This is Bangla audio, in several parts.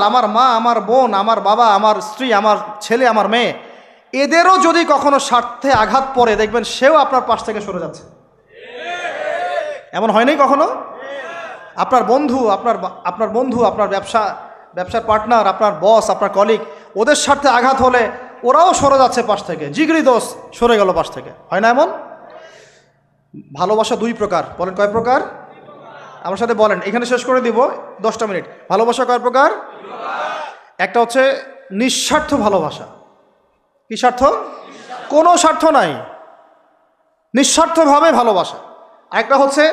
আমার মা, আমার বোন, আমার বাবা, আমার স্ত্রী, আমার ছেলে, আমার মেয়ে, এদেরও যদি কখনো স্বার্থে আঘাত পড়ে, দেখবেন সেও আপনার পাশ থেকে সরে যাচ্ছে। এমন হয় নাই কখনো? আপনার বন্ধু, আপনার ব্যবসার পার্টনার, আপনার বস, আপনার কলিগ, ওদের স্বার্থে আঘাত হলে ওরাও সরে যাচ্ছে পাশ থেকে, জিগরি দোষ সরে গেল পাশ থেকে, হয় না এমন? ভালোবাসা দুই প্রকার, বলেন কয় প্রকার? আমার সাথে বলেন, এখানে শেষ করে দিব 10টা মিনিট। ভালোবাসা কয় প্রকার? একটা হচ্ছে নিঃস্বার্থ ভালোবাসা। কি স্বার্থ? কোনো স্বার্থ নাই, নিঃস্বার্থভাবে ভালোবাসা। একটা হচ্ছে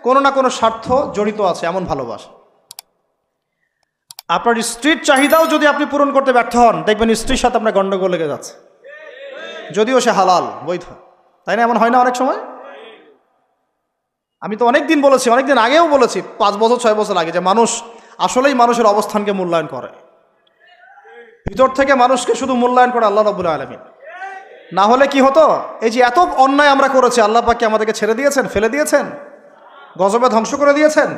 কোনো না কোনো স্বার্থ জড়িত আছে এমন ভালোবাসা। আপনার স্ত্রীর চাহিদাও যদি আপনি পূরণ করতে ব্যর্থ হন, দেখবেন স্ত্রীর সাথে আপনার গন্ডগোল লেগে যাচ্ছে, যদিও সে হালাল, বৈধ, তাই না? এমন হয় না অনেক সময়? আমি তো অনেকদিন বলেছি, অনেকদিন আগেও বলেছি, 5 বছর 6 বছর আগে, যে মানুষ আসলেই মানুষের অবস্থানকে মূল্যায়ন করে, ভিতর থেকে মানুষকে শুধু মূল্যায়ন করে আল্লাহ রাব্বুল আলামিন। না হলে কি হতো? এই যে এত অন্যায় আমরা করেছি, আল্লাহ পাক কি আমাদেরকে ছেড়ে দিয়েছেন, ফেলে দিয়েছেন, গজবে ধ্বংস করে দিয়েছেন?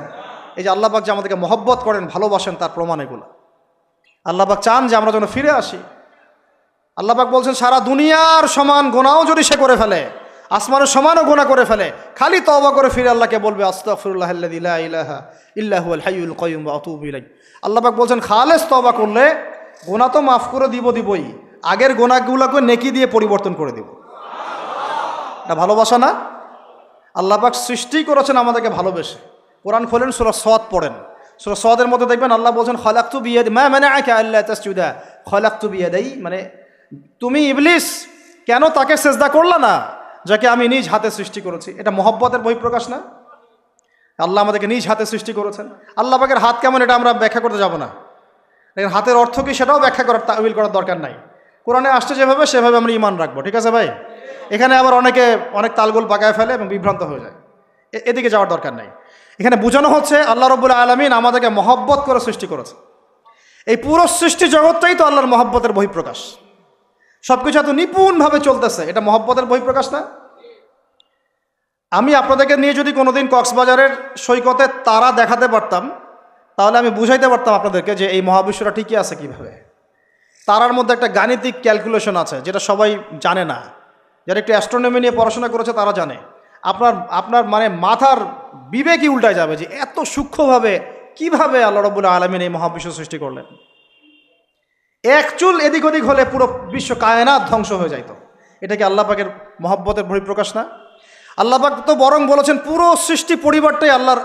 এই যে আল্লাহ পাক যে আমাদেরকে মহব্বত করেন, ভালোবাসেন, তার প্রমাণ এগুলো। আল্লাহ পাক চান যে আমরা যেন ফিরে আসি। আল্লাহ পাক বলছেন, সারা দুনিয়ার সমান গুনাহও যদি সে করে ফেলে, আসমানের সমানও গুনাহ করে ফেলে, খালি তওবা করে ফিরে আল্লাহকে বলবে, আস্তাগফিরুল্লাহাল্লাযী লা ইলাহা ইল্লা হুয়াল হাইয়ুল কাইয়্যুম ওয়া আতুবু ইলাইহি। আল্লাহ পাক বলছেন, খালেস তওবা করলে গুনাহ তো মাফ করে দিবই, আগের গুনাহগুলোকে নেকি দিয়ে পরিবর্তন করে দিব। এটা ভালোবাসা না? আল্লাহ পাক সৃষ্টি করেছেন আমাদেরকে ভালোবেসে। কোরআন খোলেন, সূরা সদ পড়েন, সূরা সদের মধ্যে দেখবেন আল্লাহ বলছেন, খালাকতু বিয়াদি মা মানাআকা আল্লা তাসজুদা খালাকতু বিয়াদাই, মানে তুমি ইবলিস কেন তাকে সেজদা করলা না যাকে আমি নিজ হাতে সৃষ্টি করেছি? এটা মহব্বতের বহিঃপ্রকাশ না? আল্লাহ আমাদেরকে নিজ হাতে সৃষ্টি করেছেন। আল্লাহ পাকের হাত কেমন এটা আমরা ব্যাখ্যা করতে যাব না, হাতের অর্থ কি সেটাও ব্যাখ্যা করার, তাওয়িল করার দরকার নাই। কোরআনে আসছে যেভাবে সেভাবে আমরা ঈমান রাখবো, ঠিক আছে ভাই? এখানে আবার অনেক তালগোল পাকায় ফেলে এবং বিভ্রান্ত হয়ে যায়, এদিকে যাওয়ার দরকার নাই। এখানে বোঝানো হচ্ছে আল্লাহ রাব্বুল আলামিন আমাদেরকে মহব্বত করে সৃষ্টি করেছে। এই পুরো সৃষ্টি জগৎটাই তো আল্লাহর মহব্বতের বহিঃপ্রকাশ। সবকিছু এত নিপুণভাবে চলতেছে, এটা মহব্বতের বহিঃপ্রকাশ না? আমি আপনাদেরকে নিয়ে যদি কোনোদিন কক্সবাজারের সৈকতে তারা দেখাতে পারতাম, তাহলে আমি বুঝাইতে পারতাম আপনাদেরকে যে এই মহাবিশ্বটা ঠিকই আছে কিভাবে। তারার মধ্যে একটা গাণিতিক ক্যালকুলেশন আছে যেটা সবাই জানে না, যারা একটু অ্যাস্ট্রোনমি নিয়ে পড়াশোনা করেছে তারা জানে। আপনার মানে মাথার বিবেকই উল্টায় যাবে যে এত সূক্ষ্মভাবে কিভাবে আল্লাহ রাব্বুল আলামিন এই মহাবিশ্ব সৃষ্টি করলেন। এক চুল এদিক ওদিক হলে পুরো বিশ্ব কায়নাত ধ্বংস হয়ে যাইত। এটা কি আল্লাহ পাকের মহব্বতের বহিঃপ্রকাশ না? আল্লাহ পাক তো বরং বলেছেন পুরো সৃষ্টি পরিবারটাই আল্লাহর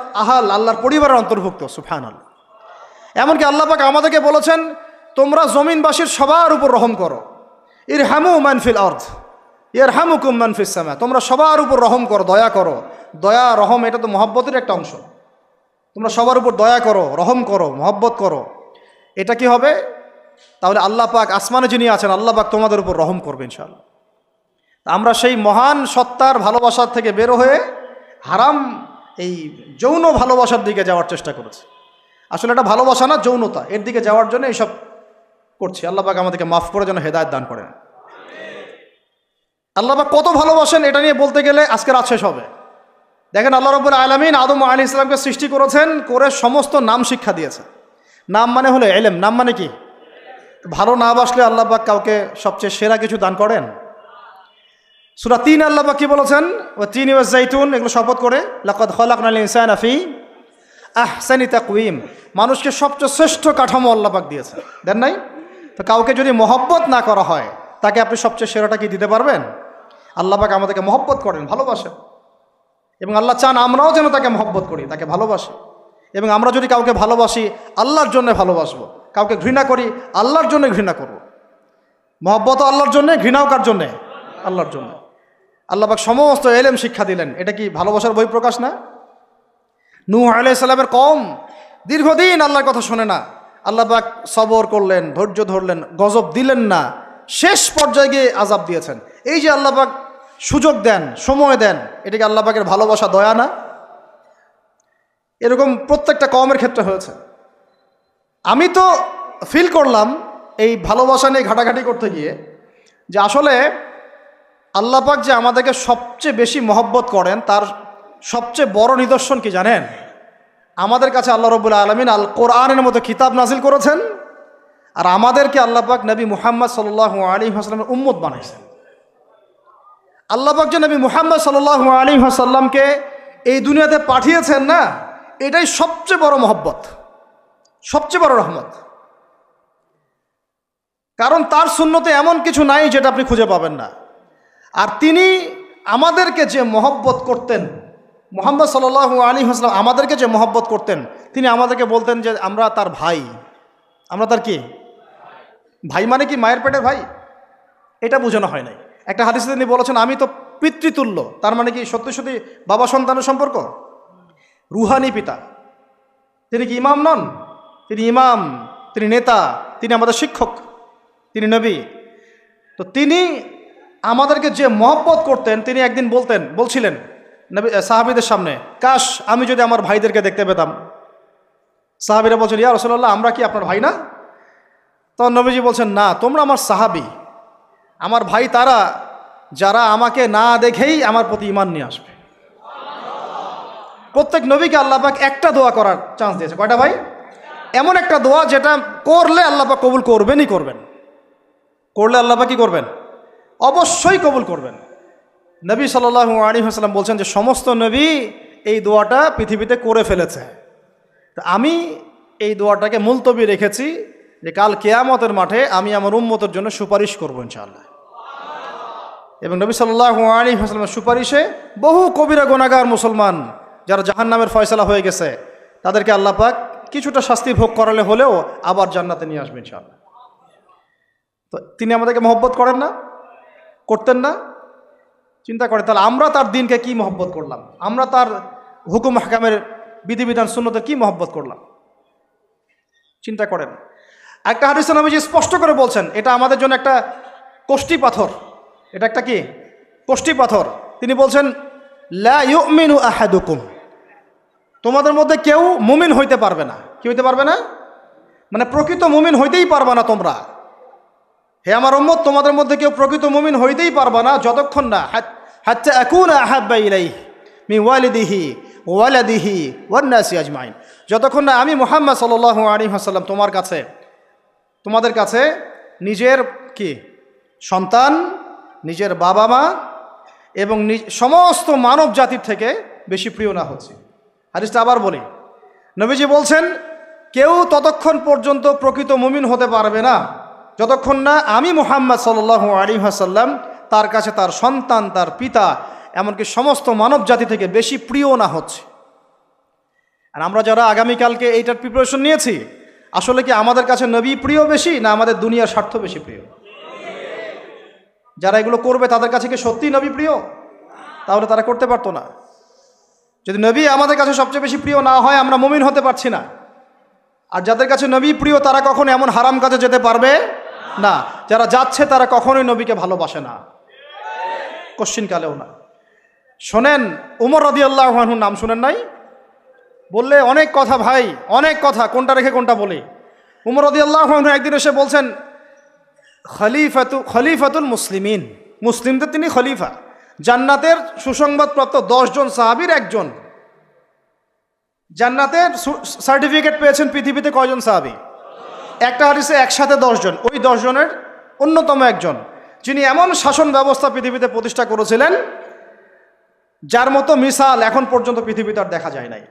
আল্লাহর পরিবারের অন্তর্ভুক্ত, সুবহানাল্লাহ। এমনকি আল্লাহ পাক আমাদেরকে বলেছেন, তোমরা জমিনবাসীর সবার উপর রহম করো, ইরহামু মান ফিল আরদ ইয়ারহামুকুম মান ফিস সামা, তোমরা সবার উপর রহম করো, দয়া করো। দয়া রহম এটা তো মহব্বতের একটা অংশ। তোমরা সবার উপর দয়া করো, রহম করো, মহব্বত করো। এটা কি হবে? তাহলে আল্লাহ পাক আসমানে যিনি আছেন, আল্লাহ পাক তোমাদের উপর রহম করবে ইনশাআল্লাহ। আমরা সেই মহান সত্তার ভালোবাসার থেকে বের হয়ে হারাম এই যৌন ভালোবাসার দিকে যাওয়ার চেষ্টা করেছি। আসলে এটা ভালোবাসা না, যৌনতা, এর দিকে যাওয়ার জন্য এইসব করছি। আল্লাহ পাক আমাদেরকে মাফ করে যেন হেদায়েত দান করেন। আল্লাহ পাক কত ভালোবাসেন এটা নিয়ে বলতে গেলে আজকে রাত শেষ হবে। দেখেন, আল্লাহ রাব্বুল আলামিন আদম আলাইহিস সালামকে সৃষ্টি করেছেন, করে সমস্ত নাম শিক্ষা দিয়েছে। নাম মানে হলো ইলম। নাম মানে কি? ভালো না বাসলে আল্লাহ পাক কাউকে সবচেয়ে সেরা কিছু দান করেন? সূরা ৩ আল্লাহ পাক কি বলেছেন? ওয়া তিন ওয়া জাইতুন, এগুলো শপথ করে, লাকাদ খালাকনাল ইনসানা ফি আহসানি তাকওয়িম, মানুষকে সবচেয়ে শ্রেষ্ঠ কাঠামো আল্লাহ পাক দিয়েছে, দেন নাই? তো কাউকে যদি মহব্বত না করা হয়, তাকে আপনি সবচেয়ে সেরাটা কি দিতে পারবেন? আল্লাহ পাক আমাদেরকে মহব্বত করেন, ভালোবাসেন, এবং আল্লাহ চান আমরাও যেন তাকে মহব্বত করি, তাকে ভালোবাসি। এবং আমরা যদি কাউকে ভালোবাসি, আল্লাহর জন্য ভালোবাসবো। কাউকে ঘৃণা করি, আল্লাহর জন্য ঘৃণা করব। মহব্বতও আল্লাহর জন্য, ঘৃণাও কার জন্যে? আল্লাহর জন্য। আল্লাহ পাক সমস্ত ইলম শিক্ষা দিলেন, এটা কি ভালোবাসার বহিঃপ্রকাশ না? নূহ আলাইহিস সালামের কওম দীর্ঘদিন আল্লাহর কথা শোনে না, আল্লাহ পাক সবর করলেন, ধৈর্য ধরলেন, গজব দিলেন না, শেষ পর্যায়ে গিয়ে আযাব দিয়েছেন। এই যে আল্লাহ পাক সুযোগ দেন, সময় দেন, এটা কি আল্লাহ পাকের ভালোবাসা, দয়া না? এরকম প্রত্যেকটা কওমের ক্ষেত্রে হয়েছে। আমি তো ফিল করলাম এই ভালোবাসা নিয়ে ঘাটাঘাটি করতে গিয়ে যে আসলে আল্লাহ পাক যে আমাদেরকে সবচেয়ে বেশি মহব্বত করেন, তার সবচেয়ে বড় নিদর্শন কি জানেন? আমাদের কাছে আল্লাহ রাব্বুল আলামিন আল কোরআনের মতো কিতাব নাজিল করেছেন, আর আমাদেরকে আল্লাহ পাক নবী মুহাম্মদ সাল্লাল্লাহু আলাইহি ওয়াসাল্লামের উম্মত বানাইছেন। আল্লাহ পাক যে নবী মুহাম্মদ সাল্লাল্লাহু আলাইহি ওয়াসাল্লামকে এই দুনিয়াতে পাঠিয়েছেন না, এটাই সবচেয়ে বড় মহব্বত, সবচেয়ে বড় রহমত। কারণ তার সুন্নতে এমন কিছু নাই যেটা আপনি খুঁজে পাবেন না। আর তিনি আমাদেরকে যে মহব্বত করতেন, মুহাম্মদ সাল্লাল্লাহু আলাইহি ওয়াসাল্লাম আমাদেরকে যে মহব্বত করতেন, তিনি আমাদেরকে বলতেন যে আমরা তার ভাই। আমরা তার কি ভাই? মানে কি মায়ের পেটের ভাই? এটা বোঝানো হয় নাই। একটা হাদিসে তিনি বলেছেন আমি তো পিতৃতুল্য। তার মানে কি সত্যি সত্যি বাবা সন্তানের সম্পর্ক? রুহানি পিতা। তিনি কি ইমাম নন? তিনি ইমাম, তিনি নেতা, তিনি আমাদের শিক্ষক, তিনি নবী। তো তিনি আমাদেরকে যে মহব্বত করতেন, তিনি একদিন বলছিলেন নবী সাহাবীদের সামনে, কাশ আমি যদি আমার ভাইদেরকে দেখতে পেতাম। সাহাবীরা বলছেন, ইয়া রাসূলুল্লাহ আমরা কি আপনার ভাই না? তখন নবীজি বলছেন, না, তোমরা আমার সাহাবী। আমার ভাই তারা যারা আমাকে না দেখেই আমার প্রতি ঈমান নিয়ে আসবে। প্রত্যেক নবীকে আল্লাহ পাক একটা দোয়া করার চান্স দিয়েছে। কয়টা ভাই? এমন একটা দোয়া যেটা করলে আল্লাহ পাক কবুল করবেনই করবেন। করলে আল্লাহ পাক কি করবেন? অবশ্যই কবুল করবেন। নবী সাল্লাল্লাহু আলাইহি ওয়াসাল্লাম বলছেন যে সমস্ত নবী এই দোয়াটা পৃথিবীতে করে ফেলেছে। তো আমি এই দোয়াটাকে মুলতবি রেখেছি যে কাল কিয়ামতের মাঠে আমি আমার উম্মতের জন্য সুপারিশ করব ইনশাআল্লাহ। এবং নবী সাল্লাল্লাহু আলাইহি ওয়াসাল্লামের সুপারিশে বহু কবিরা গুনাহগার মুসলমান যারা জাহান্নামের ফয়সালা হয়ে গেছে তাদেরকে আল্লাহ পাক কিছুটা শাস্তি ভোগ করালে হলেও আবার জান্নাতে নিয়ে আসবেন ইনশাআল্লাহ। তো তিনি আমাদেরকে মহব্বত করেন না? করতেন না? চিন্তা করে তাহলে আমরা তার দিনকে কি মহব্বত করলাম, আমরা তার হুকুম হাকামের বিধিবিধান সুন্নতে কি মহব্বত করলাম, চিন্তা করেন। একটা হাদিসে নবীজি স্পষ্ট করে বলছেন এটা আমাদের জন্য একটা কষ্টি পাথর। এটা একটা কি কষ্টি পাথর। তিনি বলছেন লা ইউমিনু আহাদুকুম, তোমাদের মধ্যে কেউ মুমিন হইতে পারবে না। কি হইতে পারবে না? মানে প্রকৃত মুমিন হইতেই পারবে না তোমরা। হে আমার উম্মত, তোমাদের মধ্যে কেউ প্রকৃত মুমিন হইতেই পারবে না যতক্ষণ না হাত্তা আকুনা আহাব্বা ইলাইহি মিন ওয়ালিদিহি ওয়ালাদিহি ওয়ান নাসি আজমাইন, যতক্ষণ না আমি মুহাম্মদ সাল্লাল্লাহু আলাইহি ওয়াসাল্লাম তোমাদের কাছে নিজের কি সন্তান, নিজের বাবা মা এবং সমস্ত মানব জাতির থেকে বেশি প্রিয় না হচ্ছে। হাদিসটা আবার বলি, নবীজি বলছেন কেউ ততক্ষণ পর্যন্ত প্রকৃত মুমিন হতে পারবে না যতক্ষণ না আমি মুহাম্মদ সাল্লাল্লাহু আলাইহি ওয়াসাল্লাম তার কাছে তার সন্তান, তার পিতা, এমনকি সমস্ত মানব জাতি থেকে বেশি প্রিয় না হচ্ছে। আর আমরা যারা আগামীকালকে এইটার প্রিপারেশন নিয়েছি, আসলে কি আমাদের কাছে নবী প্রিয় বেশি না আমাদের দুনিয়ার স্বার্থ বেশি প্রিয়? যারা এগুলো করবে তাদের কাছে কি সত্যি নবী প্রিয়? তাহলে তারা করতে পারতো না। যদি নবী আমাদের কাছে সবচেয়ে বেশি প্রিয় না হয়, আমরা মুমিন হতে পারছি না। আর যাদের কাছে নবী প্রিয় তারা কখনো এমন হারাম কাজে যেতে পারবে না। যারা যাচ্ছে তারা কখনোই নবীকে ভালোবাসে না, কোশ্চিনকালেও না। শোনেন, উমর রাদিয়াল্লাহু আনহুর নাম শুনেন নাই? বললে অনেক কথা ভাই, অনেক কথা, কোনটা রেখে কোনটা বলি। উমর রাদিয়াল্লাহু আনহু একদিন এসে বলছেন খলিফাতুল মুসলিমিন, মুসলিমদের তিনি খলিফা। জান্নাতের সুসংবাদপ্রাপ্ত 10 জন সাহাবীর একজন। জান্নাতের সার্টিফিকেট পেয়েছেন পৃথিবীতে কয়জন সাহাবী? একটা হাদিসে একসাথে 10 জন। ওই 10 জনের অন্যতম একজন, যিনি এমন শাসন ব্যবস্থা পৃথিবীতে প্রতিষ্ঠা করেছিলেন যার মতো মিসাল এখন পর্যন্ত পৃথিবীতে আর দেখা যায় নাই।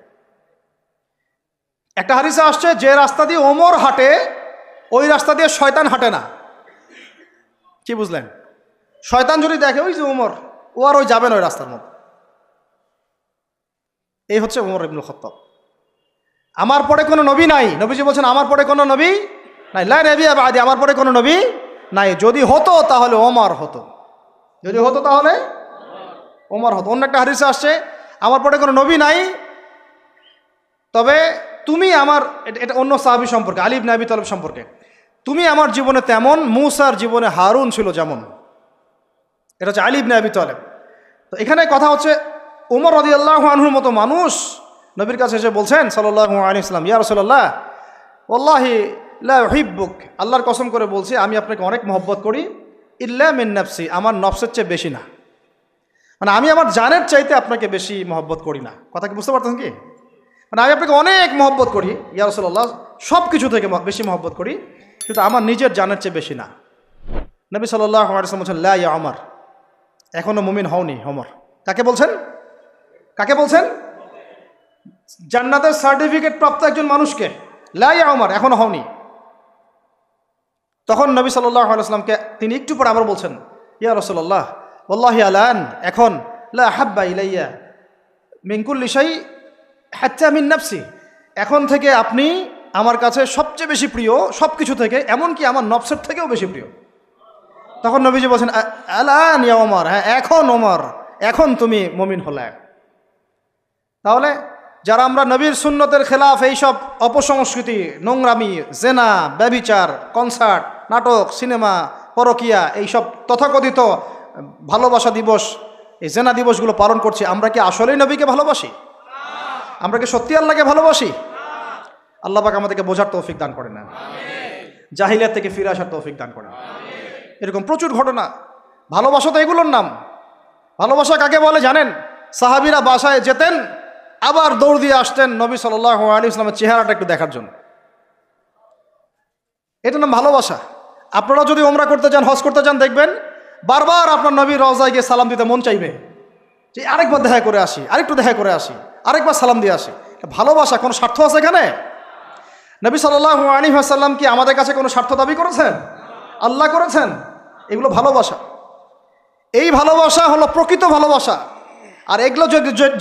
একটা হাদিসে আসছে যে রাস্তা দিয়ে ওমর হাঁটে ওই রাস্তা দিয়ে শয়তান হাঁটে না। কি বুঝলেন? শয়তান যদি দেখে ওই যে ওমর, ও আর ওই যাবে না ওই রাস্তার মধ্যে। এই হচ্ছে ওমর ইবনুল খাত্তাব। আমার পরে কোনো নবী নাই। নবীজি বলছেন আমার পরে কোনো নবী নাই, লা নবিয়্যা বাদি, আমার পরে কোনো নবী নাই। যদি হতো তাহলে ওমর হতো, যদি হতো তাহলে ওমর হতো। অন্য একটা হাদিসে আসছে আমার পরে কোনো নবী নাই, তবে তুমি আমার, এটা অন্য সাহাবী সম্পর্কে, আলী ইবনে আবি তালেব সম্পর্কে, তুমি আমার জীবনে তেমন মূসার জীবনে হারুন ছিল যেমন। এটা হচ্ছে আলী ইবনে আবি তালেব। তো এখানে কথা হচ্ছে ওমর রাদিয়াল্লাহু আনহুর মতো মানুষ নবীর কাছে এসে বলছেন সাল্লাল্লাহু আলাইহি ওয়াসাল্লাম, ইয়া রাসূলুল্লাহ ওয়াল্লাহি লা উহিব্বুক, আল্লাহর কসম করে বলছি আমি আপনাকে অনেক মহব্বত করি, ইল্লা মিন নাফসি, আমার নফসের চেয়ে বেশি না। মানে আমি আমার জানের চাইতে আপনাকে বেশি মহব্বত করি না। কথা কি বুঝতে পারতেন কি? মানে আমি আপনাকে অনেক মহব্বত করি ইয়া রাসূলুল্লাহ, সব কিছু থেকে বেশি মহব্বত করি, কিন্তু আমার নিজের জানের চেয়ে বেশি না। নবী সাল্লাল্লাহু আলাইহি ওয়াসাল্লাম বলছেন, লা ইয়া ওমর, এখনো মুমিন হওনি ওমর। কাকে বলছেন? কাকে বলছেন? জান্নাতের সার্টিফিকেট প্রাপ্ত একজন মানুষকে। লা ইয়া ওমর, এখনো হওনি। তখন নবী সাল্লাল্লাহু আলাইহি ওয়াসাল্লামকে তিনি একটু পরে আবার বলছেন, ইয়া রাসূলুল্লাহ ওয়াল্লাহি আলান, এখন লা হাব্বা ইলাইয়া মিন কুল্লি শাই হাত্তা মিন নাফসি, এখন থেকে আপনি আমার কাছে সবচেয়ে বেশি প্রিয় সব কিছু থেকে, এমনকি আমার নফসের থেকেও বেশি প্রিয়। তখন নবীজি বলছেন, আলান ইয়া ওমর, হ্যাঁ এখন ওমর, এখন তুমি মুমিন হলে। তাহলে যারা আমরা নবীর সুন্নতের খেলাফ এইসব অপসংস্কৃতি, নোংরামি, জেনা, ব্যভিচার, কনসার্ট, নাটক, সিনেমা, পরকিয়া, এইসব তথাকথিত ভালোবাসা দিবস, এই জেনা দিবসগুলো পালন করছি, আমরা কি আসলেই নবীকে ভালোবাসি? আমরা কি সত্যি আল্লাহকে ভালোবাসি? আল্লাহ পাক আমাদেরকে বোঝার তৌফিক দান করেন না, জাহিলিয়াত থেকে ফিরে আসার তৌফিক দান করেন। এরকম প্রচুর ঘটনা। ভালোবাসা তো এগুলোর নাম। ভালোবাসা কাকে বলে জানেন? সাহাবীরা বাসায় যেতেন, আবার দৌড় দিয়ে আসতেন নবী সাল্লাল্লাহু আলাইহি ওয়াসাল্লামের চেহারাটা একটু দেখার জন্য। এটার নাম ভালোবাসা। আপনারা যদি ওমরা করতে যান, হজ করতে যান, দেখবেন বারবার আপনার নবীর রওজায় গিয়ে সালাম দিতে মন চাইবে, যে আরেকবার দেখা করে আসি, আরেকটু দেখা করে আসি, আরেকবার সালাম দিয়ে আসি। ভালোবাসা কোনো স্বার্থ আছে এখানে? নবী সাল্লাল্লাহু আলাইহি ওয়াসাল্লাম কি আমাদের কাছে কোনো স্বার্থ দাবি করেছেন? আল্লাহ করেছেন। এগুলো ভালোবাসা। এই ভালোবাসা হলো প্রকৃত ভালোবাসা। আর এগুলো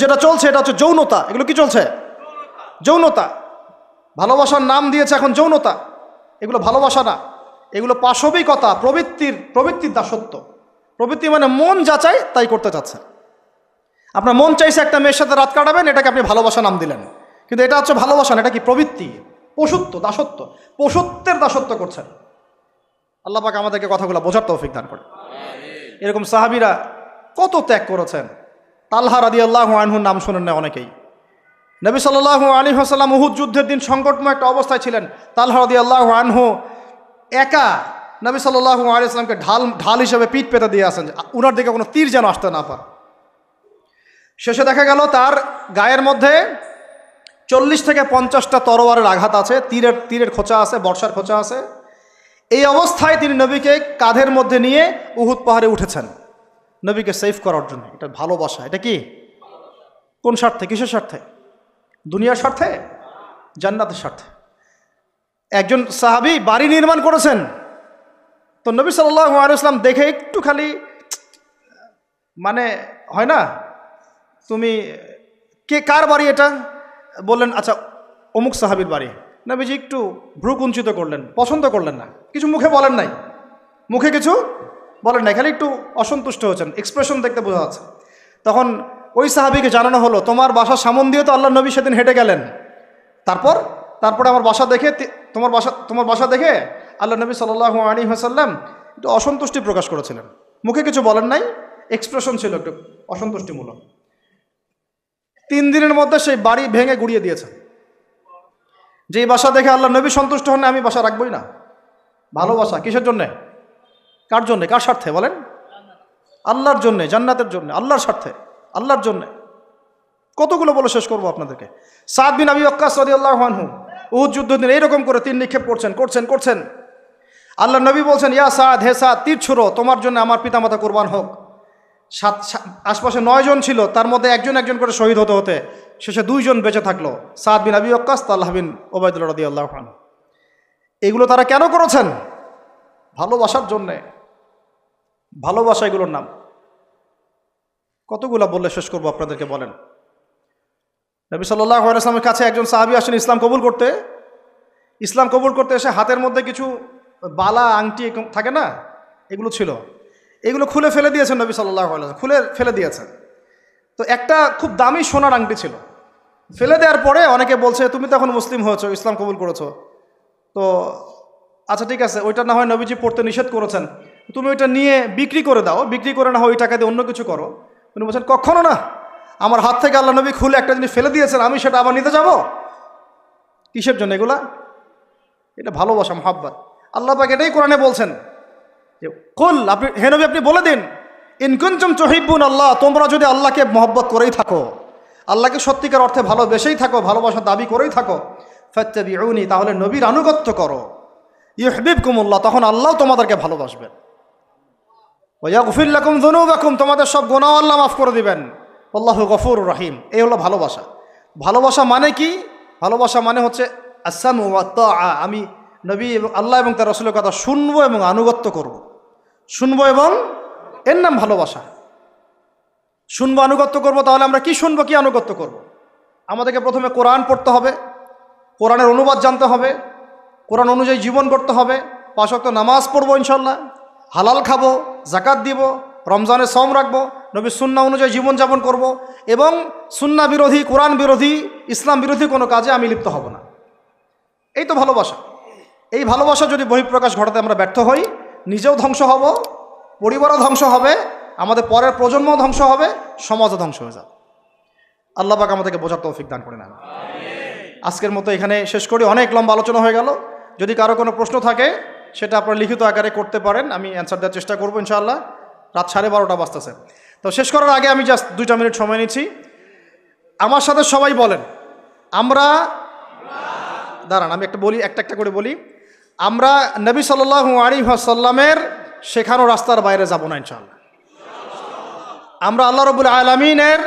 যেটা চলছে এটা হচ্ছে যৌনতা। এগুলো কি চলছে? যৌনতা। ভালোবাসার নাম দিয়েছে এখন যৌনতা। এগুলো ভালোবাসা না, এগুলো পাশবিকতা, প্রবৃত্তির দাসত্ব। প্রবৃত্তি মানে মন যা চায় তাই করতে চাচ্ছে। আপনার মন চাইছে একটা মেয়ের সাথে রাত কাটাবেন, এটাকে আপনি ভালোবাসা নাম দিলেন, কিন্তু এটা হচ্ছে ভালোবাসা না, এটা কি প্রবৃত্তি, পশুত্ব, দাসত্ব, পশুত্বের দাসত্ব করছেন। আল্লাহ পাক আমাদেরকে কথাগুলো বোঝার তৌফিক দান করে। এরকম সাহাবীরা কত ত্যাগ করেছেন। তালহা রাদিয়াল্লাহু আনহুর নাম শুনেন না অনেকেই। নবী সাল্লাল্লাহু আলাইহি ওয়াসাল্লাম উহুদ যুদ্ধের দিন সংকটময় একটা অবস্থায় ছিলেন। তালহা রাদিয়াল্লাহু আনহু একা নবী সাল্লাল্লাহু আলাইহি ওয়াসাল্লামকে ঢাল হিসেবে পিঠ পেতে দিয়ে আসেন, উনার দিকে কোনো তীর যেন আসতে না পারে। শেষে দেখা গেল তার গায়ের মধ্যে 40 থেকে 50টা তরোয়ারের আঘাত আছে, তীরের খোঁচা আছে, বর্ষার খোঁচা আছে। এই অবস্থায় তিনি নবীকে কাঁধের মধ্যে নিয়ে উহুদ পাহাড়ে উঠেছেন নবীকে সেভ করার জন্য। এটা ভালোবাসা। এটা কি? কোন স্বার্থে? কিসের স্বার্থে? দুনিয়ার স্বার্থে? জান্নাতের স্বার্থে। একজন সাহাবী বাড়ি নির্মাণ করেছেন, তো নবী সাল্লাল্লাহু আলাইহি ওয়াসাল্লাম দেখে একটু খালি মানে হয় না, তুমি কে, কার বাড়ি এটা? বললেন আচ্ছা অমুক সাহাবীর বাড়ি। নবীজি একটু ভ্রু কুঞ্চিত করলেন, পছন্দ করলেন না, কিছু মুখে বলেন নাই, মুখে কিছু বলেন নাই, খালি একটু অসন্তুষ্ট হয়েছেন, এক্সপ্রেশন দেখতে বোঝা যাচ্ছে। তখন ওই সাহাবীকে জানানো হলো, তোমার বাসার সামন দিয়ে তো আল্লাহ নবী সেদিন হেঁটে গেলেন, তারপরে আমার বাসা দেখে, তোমার বাসা দেখে আল্লাহ নবী সাল্লাল্লাহু আলাইহি ওয়াসাল্লাম একটু অসন্তুষ্টি প্রকাশ করেছিলেন, মুখে কিছু বলেন নাই, এক্সপ্রেশন ছিল একটু অসন্তুষ্টিমূলক। 3 দিনের মধ্যে সেই বাড়ি ভেঙে গুড়িয়ে দিয়েছে। যেই বাসা দেখে আল্লাহ নবী সন্তুষ্ট হন, আমি বাসা রাখবই না। ভালোবাসা কিসের জন্যে? কার জন্যে? কার স্বার্থে বলেন? আল্লাহর জন্যে, জান্নাতের জন্য, আল্লাহর স্বার্থে, আল্লাহর জন্যে। কতগুলো বলে শেষ করবো আপনাদেরকে। সাদ বিন আবি ওয়াক্কাস রাদিয়াল্লাহু আনহু উহুদ যুদ্ধের দিন এইরকম করে তীর নিক্ষেপ করছেন। আল্লাহ নবী বলছেন, ইয়া সাদ, হে সাদ, তীর ছুড়ো, তোমার জন্য আমার পিতামাতা কুরবান হোক। আশপাশে 9 জন ছিল, তার মধ্যে একজন করে শহীদ হতে শেষে 2 জন বেঁচে থাকলো, সাদ বিন আবি ওয়াক্কাস, তালহা বিন উবাইদুল্লাহ রাদিয়াল্লাহু আনহু। এগুলো তারা কেন করেছেন? ভালোবাসার জন্যে। ভালোবাসা এগুলোর নাম। কতগুলো বললে শেষ করবো আপনাদেরকে বলেন। নবী সাল্লাল্লাহু আলাইহি ওয়াসাল্লামের কাছে একজন সাহাবী আসেন ইসলাম কবুল করতে এসে হাতের মধ্যে কিছু বালা, আংটি থাকে না, এগুলো ছিল, এগুলো খুলে ফেলে দিয়েছেন নবী সাল্লাল্লাহু আলাইহি ওয়াসাল্লাম, খুলে ফেলে দিয়েছেন। তো একটা খুব দামি সোনার আংটি ছিল, ফেলে দেওয়ার পরে অনেকে বলছে, তুমি তো এখন মুসলিম হয়েছো, ইসলাম কবুল করেছো, তো আচ্ছা ঠিক আছে, ওইটা না হয় নবীজি পড়তে নিষেধ করেছেন, তুমি ওইটা নিয়ে বিক্রি করে দাও, বিক্রি করে না হয় ওই টাকা দিয়ে অন্য কিছু করো। উনি বলছেন, কখনো না, আমার হাত থেকে আল্লাহ নবী খুলে একটা জিনিস ফেলে দিয়েছেন, আমি সেটা আবার নিতে যাব? কিসের জন্য এগুলা? এটা ভালোবাসা, মুহাব্বত। আল্লাহ পাক এটাই কোরআনে বলছেন যে কুল, হে নবী আপনি বলে দিন, ইন কুনতুম তুহিব্বুন আল্লাহ, তোমরা যদি আল্লাহকে মহব্বত করেই থাকো, আল্লাহকে সত্যিকার অর্থে ভালোবেসেই থাকো, ভালোবাসার দাবি করেই থাকো, ফাত্তাবিউনি, তাহলে নবীর আনুগত্য করো। ইউহিব্বুকুমুল্লাহ, তখন আল্লাহ তোমাদেরকে ভালোবাসবেন। ওয়া ইয়াগফির লাকুম যুনুবাকুম, তোমাদের সব গুনাহ আল্লাহ মাফ করে দিবেন। আল্লাহু গফুরুর রহিম। এই হলো ভালোবাসা। ভালোবাসা মানে কি? ভালোবাসা মানে হচ্ছে আসসামু ওয়া তাআ, আমি নবী এবং আল্লাহ এবং তার রাসূলের কথা শুনবো এবং আনুগত্য করব। শুনবো এবং এর নাম ভালোবাসা। শুনবো, আনুগত্য করব। তাহলে আমরা কি শুনবো, কি আনুগত্য করব? আমাদেরকে প্রথমে কোরআন পড়তে হবে, কোরআনের অনুবাদ জানতে হবে, কোরআন অনুযায়ী জীবন করতে হবে, 5 ওয়াক্ত নামাজ পড়বো ইনশাল্লাহ, হালাল খাবো, জাকাত দিব, রমজানের সওম রাখবো, নবীর সুন্নাহ অনুযায়ী জীবনযাপন করব এবং সুন্নাহ বিরোধী, কোরআন বিরোধী, ইসলাম বিরোধী কোনো কাজে আমি লিপ্ত হব না। এই তো ভালোবাসা। এই ভালোবাসা যদি বহিঃপ্রকাশ ঘটাতে আমরা ব্যর্থ হই, নিজেও ধ্বংস হব, পরিবারও ধ্বংস হবে, আমাদের পরের প্রজন্মও ধ্বংস হবে, সমাজও ধ্বংস হয়ে যাবে। আল্লাহ পাক আমাদেরকে বোঝার তৌফিক দান করে নেন। আজকের মতো এখানে শেষ করি। অনেক লম্বা আলোচনা হয়ে গেল। যদি কারো কোনো প্রশ্ন থাকে সেটা আপনারা লিখিত আকারে করতে পারেন, আমি অ্যান্সার দেওয়ার চেষ্টা করবো ইনশাআল্লাহ। রাত 12:30 বাজতেছে। তো শেষ করার আগে আমি জাস্ট 2টা মিনিট সময় নিচ্ছি। আমার সাথে সবাই বলেন, আমরা দাঁড়ান, আমি একটা করে বলি। আমরা নবী সাল্লাল্লাহু আলাইহি ওয়াসাল্লামের শেখানো রাস্তার বাইরে যাব না ইনশাআল্লাহ। আমরা আল্লাহ রাব্বুল আলামিনের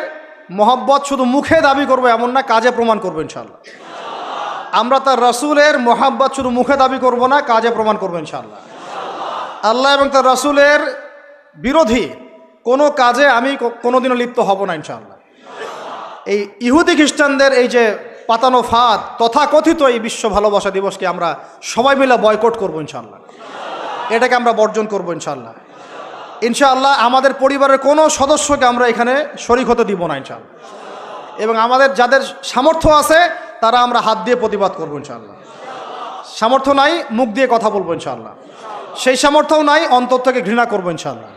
মহব্বত শুধু মুখে দাবি করবো এমন না, কাজে প্রমাণ করবো ইনশাআল্লাহ। আমরা তার রাসূলের মহব্বত শুধু মুখে দাবি করব না, কাজে প্রমাণ করবো ইনশাআল্লাহ। আল্লাহ এবং তার রাসূলের বিরোধী কোনো কাজে আমি কোনোদিনও লিপ্ত হব না ইনশাআল্লাহ। এই ইহুদি খ্রিস্টানদের এই যে পাতানো ফাঁদ, তথাকথিত এই বিশ্ব ভালোবাসা দিবসকে আমরা সবাই মিলে বয়কট করবো ইনশাআল্লাহ। এটাকে আমরা বর্জন করবো ইনশাআল্লাহ। ইনশাআল্লাহ আমাদের পরিবারের কোনো সদস্যকে আমরা এখানে শরীক হতে দিব না ইনশাআল্লাহ। এবং আমাদের যাদের সামর্থ্য আছে তারা আমরা হাত দিয়ে প্রতিবাদ করবো ইনশাআল্লাহ। সামর্থ্য নাই, মুখ দিয়ে কথা বলবো ইনশাআল্লাহ। সেই সামর্থ্যও নাই, অন্তর থেকে ঘৃণা করবো ইনশাআল্লাহ।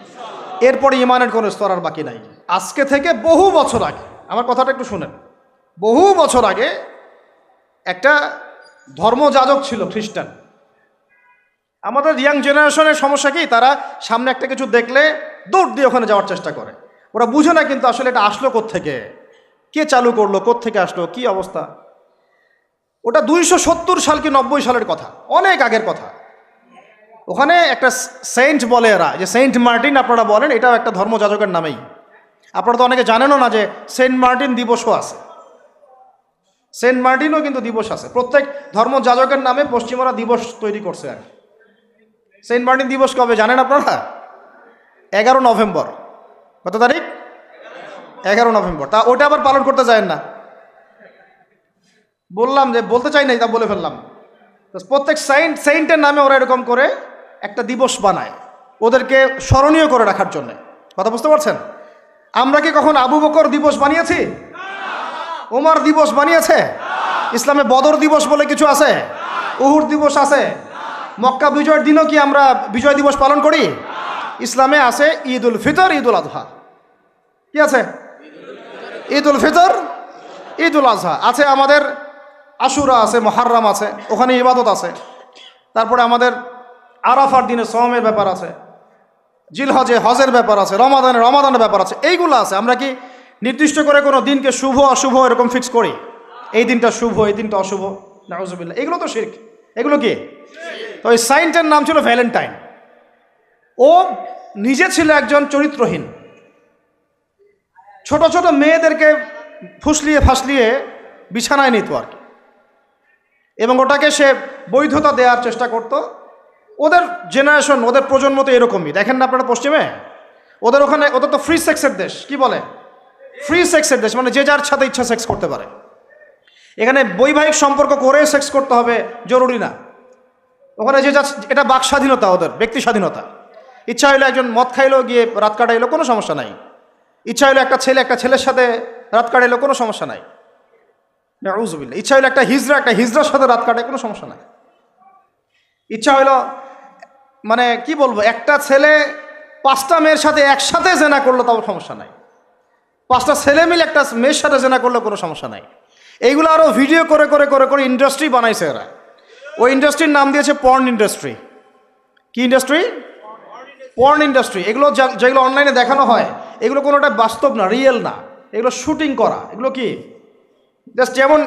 এরপরে ইমানের কোনো স্তর আর বাকি নাই। আজকে থেকে বহু বছর আগে, আমার কথাটা একটু শুনেন, বহু বছর আগে একটা ধর্মযাজক ছিল খ্রিস্টান। আমাদের ইয়াং জেনারেশনের সমস্যা কি, তারা সামনে একটা কিছু দেখলে দৌড় দিয়ে ওখানে যাওয়ার চেষ্টা করে। ওরা বুঝে না কিন্তু আসলে এটা আসলো কোত্থেকে, কে চালু করলো, কোত্থেকে আসলো, কি অবস্থা। ওটা 270 সাল কি 90 সালের কথা, অনেক আগের কথা। ওখানে একটা সেন্ট বলে এরা, যে সেন্ট মার্টিন আপনারা বলেন, এটাও একটা ধর্মযাজকের নামেই। আপনারা তো অনেকে জানেনও না যে সেন্ট মার্টিন দিবসও আছে। সেন্ট মার্টিনও কিন্তু দিবস আছে। প্রত্যেক ধর্মযাজকের নামে পশ্চিমারা দিবস তৈরি করছে। আর সেন্ট মার্টিন দিবস কবে জানেন আপনারা? 11 নভেম্বর। কত তারিখ? 11 নভেম্বর। তা ওটা আবার পালন করতে যায় না। বললাম যে বলতে চাই নাই, তা বলে ফেললাম। প্রত্যেক সেন্টের নামে ওরা এরকম করে একটা দিবস বানায়, ওদেরকে স্মরণীয় করে রাখার জন্য। কথা বুঝতে পারছেন? আমরা কি কখন আবু বকর দিবস বানিয়েছি? ওমর দিবস বানিয়েছে? ইসলামে বদর দিবস বলে কিছু আছে? উহুদ দিবস আছে? মক্কা বিজয়ের দিনও কি আমরা বিজয় দিবস পালন করি? ইসলামে আছে ঈদ উল ফিতর, ঈদ উল আজহা। কি আছে? ঈদ উল ফিতর, ঈদ উল আজহা আছে। আমাদের আশুরা আছে, মুহররম আছে, ওখানে ইবাদত আছে। তারপরে আমাদের আরাফার দিনে সওমের ব্যাপার আছে, জিলহজে হজের ব্যাপার আছে, রমাদানের ব্যাপার আছে। এইগুলো আছে। আমরা কি নির্দিষ্ট করে কোনো দিনকে শুভ অশুভ এরকম ফিক্স করি? এই দিনটা শুভ, এই দিনটা অশুভ? নাউজুবিল্লাহ, এগুলো তো শিরক। এগুলো কি? তো ওই সাইন্টের নাম ছিল ভ্যালেন্টাইন। ও নিজে ছিল একজন চরিত্রহীন, ছোট ছোট মেয়েদেরকে ফুসলিয়ে ফাসলিয়ে বিছানায় নিত আর কি, এবং ওটাকে সে বৈধতা দেওয়ার চেষ্টা করত। ওদের জেনারেশন, ওদের প্রজন্ম তো এরকমই। দেখেন না আপনারা পশ্চিমে, ওদের ওখানে, ওদের তো ফ্রি সেক্সের দেশ। কি বলে? ফ্রি সেক্সের দেশ, মানে যে যার সাথে ইচ্ছা সেক্স করতে পারে। এখানে বৈবাহিক সম্পর্ক করে সেক্স করতে হবে জরুরি না। ওখানে যে যা, এটা বাক স্বাধীনতা, ওদের ব্যক্তি স্বাধীনতা। ইচ্ছা হইলো একজন মদ খাইলো, গিয়ে রাত কাটাইলো, কোনো সমস্যা নাই। ইচ্ছা হইলো একটা ছেলের সাথে রাত কাটাইলো, কোনো সমস্যা নাই। নাউজুবিল্লাহ। ইচ্ছা হইলো একটা হিজড়ার সাথে রাত কাটায়, কোনো সমস্যা নাই। ইচ্ছা হইলো, মানে কি বলবো, একটা ছেলে 5টা মেয়ের সাথে একসাথে জেনা করলো, তাও সমস্যা নাই। 5টা ছেলে মিলে একটা মেয়ের সাথে জেনা করলো, কোনো সমস্যা নাই। এইগুলো আরও ভিডিও করে করে করে করে ইন্ডাস্ট্রি বানাইছে এরা। ওই ইন্ডাস্ট্রির নাম দিয়েছে পর্ন ইন্ডাস্ট্রি। কি ইন্ডাস্ট্রি? Porn industry. এগুলো যেগুলো অনলাইনে দেখানো হয়, এগুলো কোনোটা বাস্তব না, রিয়েল না। এগুলো শুটিং করা। এগুলো কি জাস্ট যেমন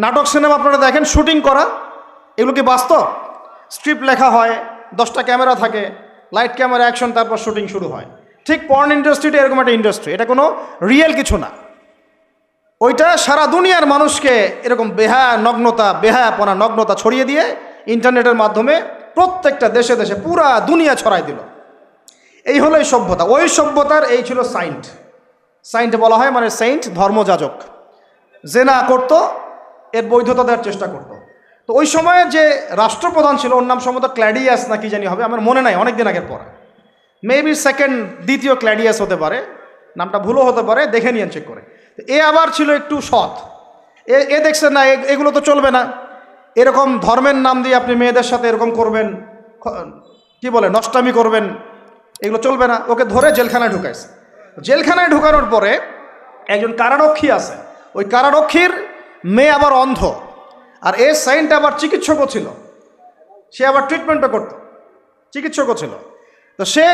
নাটক সিনেমা আপনারা দেখেন শুটিং করা, এগুলো কি বাস্তব? স্ক্রিপ্ট লেখা হয়, 10টা ক্যামেরা থাকে, লাইট ক্যামেরা অ্যাকশন, তারপর শুটিং শুরু হয়। ঠিক পর্ন ইন্ডাস্ট্রিটা এরকম একটা ইন্ডাস্ট্রি, এটা কোনো রিয়েল কিছু না। ওইটা সারা দুনিয়ার মানুষকে এরকম বেহায়াপনা নগ্নতা ছড়িয়ে দিয়ে ইন্টারনেটের মাধ্যমে প্রত্যেকটা দেশে দেশে পুরা দুনিয়া ছড়াই দিল। এই হলো এই সভ্যতা। ওই সভ্যতার এই ছিল সাইন্ট বলা হয়, মানে সেইন্ট, ধর্মযাজক। জেনা করতো, এর বৈধতা দেওয়ার চেষ্টা করতো। তো ওই সময়ে যে রাষ্ট্রপ্রধান ছিল, ওর নাম সম্ভবত ক্ল্যাডিয়াস না কি জানি হবে, আমার মনে নাই, অনেকদিন আগের পর। মেবি দ্বিতীয় ক্ল্যাডিয়াস হতে পারে, নামটা ভুলও হতে পারে, দেখে নিয়েন চেক করে। এ আবার ছিল একটু সৎ। এ দেখছেন না এগুলো তো চলবে না, এরকম ধর্মের নাম দিয়ে আপনি মেয়েদের সাথে এরকম করবেন, কি বলে, নষ্টামি করবেন, এগুলো চলবে না। ওকে ধরে জেলখানায় ঢুকাইছে। জেলখানায় ঢুকানোর পরে একজন কারারক্ষী আছে, ওই কারারক্ষীর মেয়ে আবার অন্ধ, আর এ সাইন্ট আবার চিকিৎসকও ছিল, সে আবার ট্রিটমেন্টও করতো, চিকিৎসকও ছিল। তো সে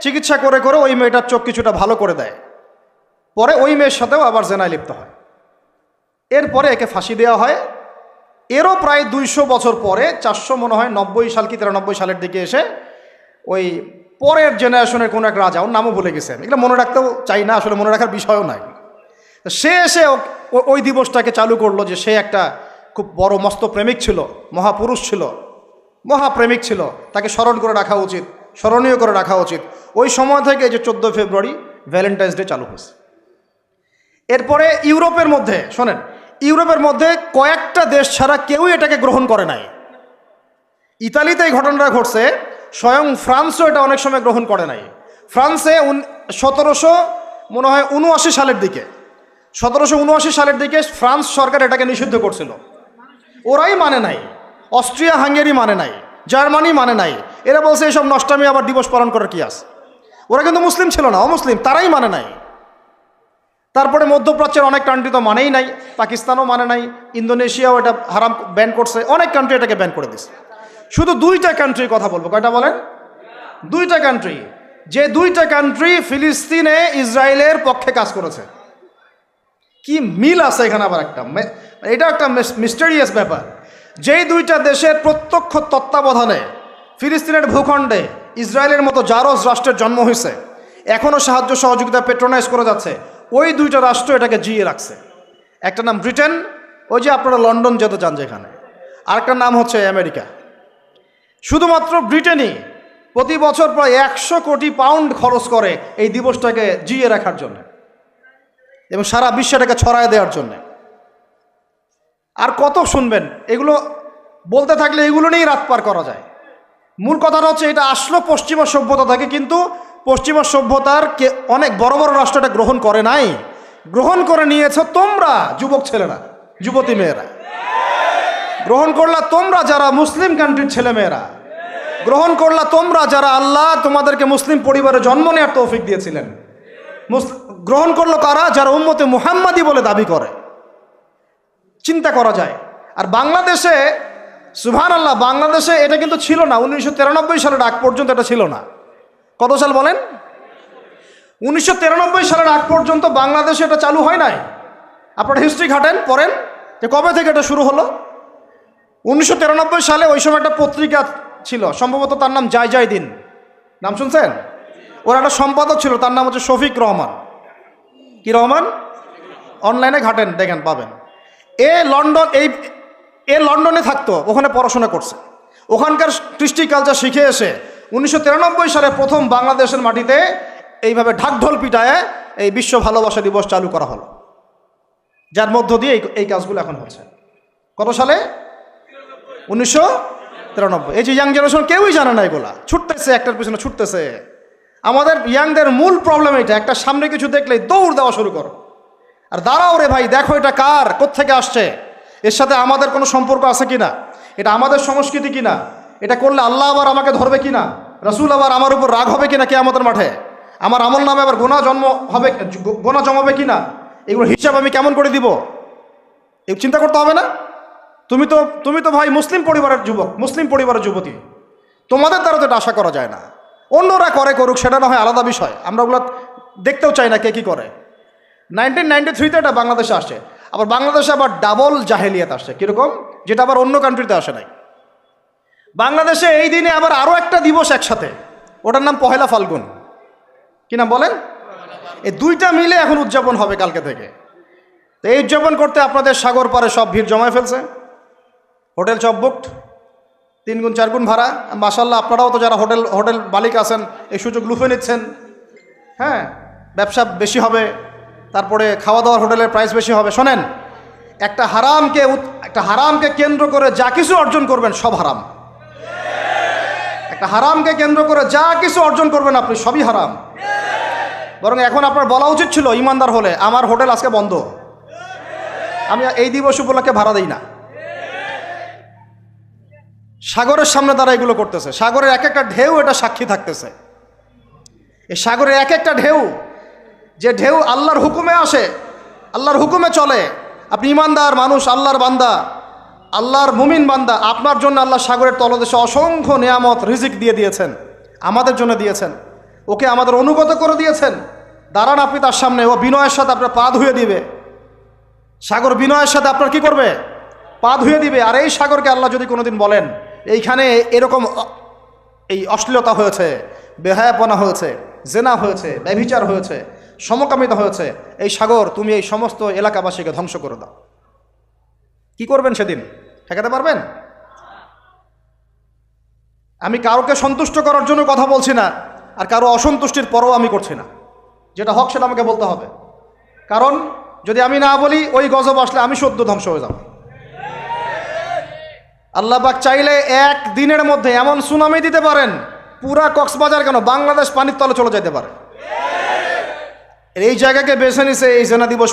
চিকিৎসা করে করে ওই মেয়েটার চোখ কিছুটা ভালো করে দেয়। পরে ওই মেয়ের সাথেও আবার জেনায় লিপ্ত হয়। এরপরে একে ফাঁসি দেওয়া হয়। এরও প্রায় 200 বছর পরে, 400 মনে হয় 90 সাল কি 93 সালের দিকে এসে ওই পরের জেনারেশনের কোনো এক রাজা, ওর নামও ভুলে গেছে, এগুলো মনে রাখতেও চাই না, আসলে মনে রাখার বিষয়ও নাই। সে এসে ওই দিবসটাকে চালু করলো যে সে একটা খুব বড় মস্ত প্রেমিক ছিল, মহাপুরুষ ছিল, মহাপ্রেমিক ছিল, তাকে স্মরণ করে রাখা উচিত, স্মরণীয় করে রাখা উচিত। ওই সময় থেকে এই যে 14 ফেব্রুয়ারি ভ্যালেন্টাইন্স ডে চালু হয়েছে। এরপরে ইউরোপের মধ্যে, শোনেন, ইউরোপের মধ্যে কয়েকটা দেশ ছাড়া কেউই এটাকে গ্রহণ করে নাই। ইতালিতে এই ঘটনাটা ঘটছে, স্বয়ং ফ্রান্সও এটা অনেক সময় গ্রহণ করে নাই। ফ্রান্সে 1779 সালের দিকে 1779 সালের দিকে ফ্রান্স সরকার এটাকে নিষিদ্ধ করছিল, ওরাই মানে নাই। অস্ট্রিয়া হাঙ্গেরি মানে নাই, জার্মানি মানে নাই। এরা বলছে এসব নষ্টামি আবার দিবস পালন করার কি আছে। ওরা কিন্তু মুসলিম ছিল না, অমুসলিম, তারাই মানে নাই। তারপরে মধ্যপ্রাচ্যের অনেক কান্ট্রি তো মানেই নাই, পাকিস্তানও মানে নাই, ইন্দোনেশিয়াও এটা হারাম ব্যান করছে, অনেক কান্ট্রি এটাকে ব্যান করে দিচ্ছে। শুধু 2টা কান্ট্রির কথা বলবো। কয়টা বলেন? 2টা কান্ট্রি, যে 2টা কান্ট্রি ফিলিস্তিনে ইসরায়েলের পক্ষে কাজ করেছে। কি মিল আছে এখানে আবার এটা একটা মিস্টেরিয়াস ব্যাপার। যেই 2টা দেশের প্রত্যক্ষ তত্ত্বাবধানে ফিলিস্তিনের ভূখণ্ডে ইসরায়েলের মতো জারজ রাষ্ট্রের জন্ম হয়েছে, এখনও সাহায্য সহযোগিতা পেট্রোনাইজ করে যাচ্ছে, ওই 2টা রাষ্ট্র এটাকে জিয়ে রাখছে। একটা নাম ব্রিটেন, ওই যে আপনারা লন্ডন যেতে চান যেখানে, আরেকটার নাম হচ্ছে আমেরিকা। শুধুমাত্র ব্রিটেনই প্রতি বছর প্রায় 100 কোটি পাউন্ড খরচ করে এই দিবসটাকে জিয়ে রাখার জন্য এবং সারা বিশ্বটাকে ছড়ায় দেওয়ার জন্য। আর কত শুনবেন, এগুলো বলতে থাকলে এগুলো নিয়েই রাত পার করা যায়। মূল কথাটা হচ্ছে এটা আসলো পশ্চিমা সভ্যতা থেকে, কিন্তু পশ্চিমা সভ্যতার অনেক বড় বড় রাষ্ট্র এটা গ্রহণ করে নাই, গ্রহণ করে নিয়েছ তোমরা যুবক ছেলেরা, যুবতী মেয়েরা গ্রহণ করলা, তোমরা যারা মুসলিম কান্ট্রির ছেলে মেয়েরা গ্রহণ করলা, তোমরা যারা আল্লাহ তোমাদেরকে মুসলিম পরিবারে জন্ম নেওয়ার তৌফিক দিয়েছিলেন। গ্রহণ করলো কারা? যারা উম্মতে মুহাম্মাদি বলে দাবি করে। চিন্তা করা যায়। আর বাংলাদেশে, সুবহানাল্লাহ, বাংলাদেশে এটা কিন্তু ছিল না। 1993 সালের আগ পর্যন্ত এটা ছিল না। কত সাল বলেন? 1993 সালের আগ পর্যন্ত বাংলাদেশে এটা চালু হয় নাই। আপনারা হিস্ট্রি ঘাটেন, পড়েন যে কবে থেকে এটা শুরু হলো। 1993 সালে ওই সময় একটা পত্রিকা ছিল, সম্ভবত তার নাম জয় দিন, নাম শুনছেন? ওর একটা সম্পাদক ছিল, তার নাম হচ্ছে শফিক রহমান। কি রহমান? অনলাইনে ঘাটেন, দেখেন পাবেন। এ লন্ডনে থাকতো, ওখানে পড়াশোনা করছে, ওখানকার কৃষ্টি কালচার শিখে এসে 1993 সালে প্রথম বাংলাদেশের মাটিতে এইভাবে ঢাকঢোল পিটায় এই বিশ্ব ভালোবাসা দিবস চালু করা হলো, যার মধ্য দিয়ে এই কাজগুলো এখন হচ্ছে। কত সালে? 1993। এই যে ইয়াং জেনারেশন কেউই জানে না, এগুলা ছুটতেছে, একটার পিছনে ছুটতেছে। আমাদের ইয়াংদের মূল প্রবলেম এটা, একটা সামনে কিছু দেখলেই দৌড় দেওয়া শুরু করো, আর দাঁড়াও রে ভাই, দেখো এটা কার, কোত্থেকে আসছে, এর সাথে আমাদের কোনো সম্পর্ক আছে কিনা, এটা আমাদের সংস্কৃতি কিনা, এটা করলে আল্লাহ আবার আমাকে ধরবে কিনা, রাসূল আবার আমার উপর রাগ হবে কিনা কিয়ামতের মাঠে, আমার আমল নামে আবার গোনা জমাবে কিনা, এগুলো হিসাব আমি কেমন করে দিব, এই চিন্তা করতে হবে না? তুমি তো ভাই মুসলিম পরিবারের যুবক, মুসলিম পরিবারের যুবতী, তোমাদের দ্বারা তো এটা আশা করা যায় না। অন্যরা করুক, সেটা না হয় আলাদা বিষয়, আমরা ওগুলো দেখতেও চাই না কে কী করে। 1993-তে এটা বাংলাদেশে আসছে। আবার বাংলাদেশে আবার ডাবল জাহেলিয়াত আসছে। কীরকম? যেটা আবার অন্য কান্ট্রিতে আসে নাই। বাংলাদেশে এই দিনে আবার আরও একটা দিবস একসাথে, ওটার নাম পহেলা ফাল্গুন। কি নাম বলেন? এই দুইটা মিলে এখন উদযাপন হবে কালকে থেকে। তো এই উদযাপন করতে আপনাদের সাগর পারে সব ভিড় জমায় ফেলছে, হোটেল সব বুকড, 3 গুণ 4 গুণ ভাড়া। মাশাল্লাহ, আপনারাও তো যারা হোটেল মালিক আছেন এই সুযোগ লুফে নিচ্ছেন। হ্যাঁ, ব্যবসা বেশি হবে, তারপরে খাওয়া দাওয়ার হোটেলের প্রাইস বেশি হবে। শোনেন, একটা হারামকে কেন্দ্র করে যা কিছু অর্জন করবেন সব হারাম। একটা হারামকে কেন্দ্র করে যা কিছু অর্জন করবেন আপনি সবই হারাম। বরং এখন আপনার বলা উচিত ছিল ইমানদার হলে, আমার হোটেল আজকে বন্ধ, আমি এই দিবস উপলক্ষে ভাড়া দিই না। সাগরের সামনে তারা এগুলো করতেছে, সাগরের এক একটা ঢেউ এটা সাক্ষী থাকতেছে। এই সাগরের এক একটা ঢেউ, যে ঢেউ আল্লাহর হুকুমে আসে, আল্লাহর হুকুমে চলে। আপনি ইমানদার মানুষ, আল্লাহর বান্দা, আল্লাহর মুমিন বান্দা, আপনার জন্য আল্লাহ সাগরের তলদেশে অসংখ্য নিয়ামত রিজিক দিয়ে দিয়েছেন, আমাদের জন্য দিয়েছেন, ওকে আমাদের অনুগত করে দিয়েছেন। দাঁড়ান আপনি তার সামনে, ও বিনয়ের সাথে আপনার পা ধুয়ে দিবে। সাগর বিনয়ের সাথে আপনার কি করবে? পা ধুয়ে দিবে। আর এই সাগরকে আল্লাহ যদি কোনোদিন বলেন এইখানে এরকম এই অশ্লীলতা হয়েছে, বেহায়াপনা হয়েছে, জেনা হয়েছে, ব্যভিচার হয়েছে, সমকামিতা হয়েছে, এই সাগর তুমি এই সমস্ত এলাকাবাসীকে ধ্বংস করে দাও, কি করবেন সেদিন? ঠেকাতে পারবেন? আমি কাউকে সন্তুষ্ট করার জন্য কথা বলছি না, আর কারো অসন্তুষ্টির পরও আমি করছি না। যেটা হক সেটা আমাকে বলতে হবে, কারণ যদি আমি না বলি ওই গজব আসলে আমি সদ্য ধ্বংস হয়ে যাব। আল্লাহ পাক চাইলে এক দিনের মধ্যে এমন সুনামি দিতে পারেন, পুরা কক্সবাজার কেন বাংলাদেশ পানির তলে চলে যেতে পারে। এই জায়গাকে বেছে নিছে এই জেনা দিবস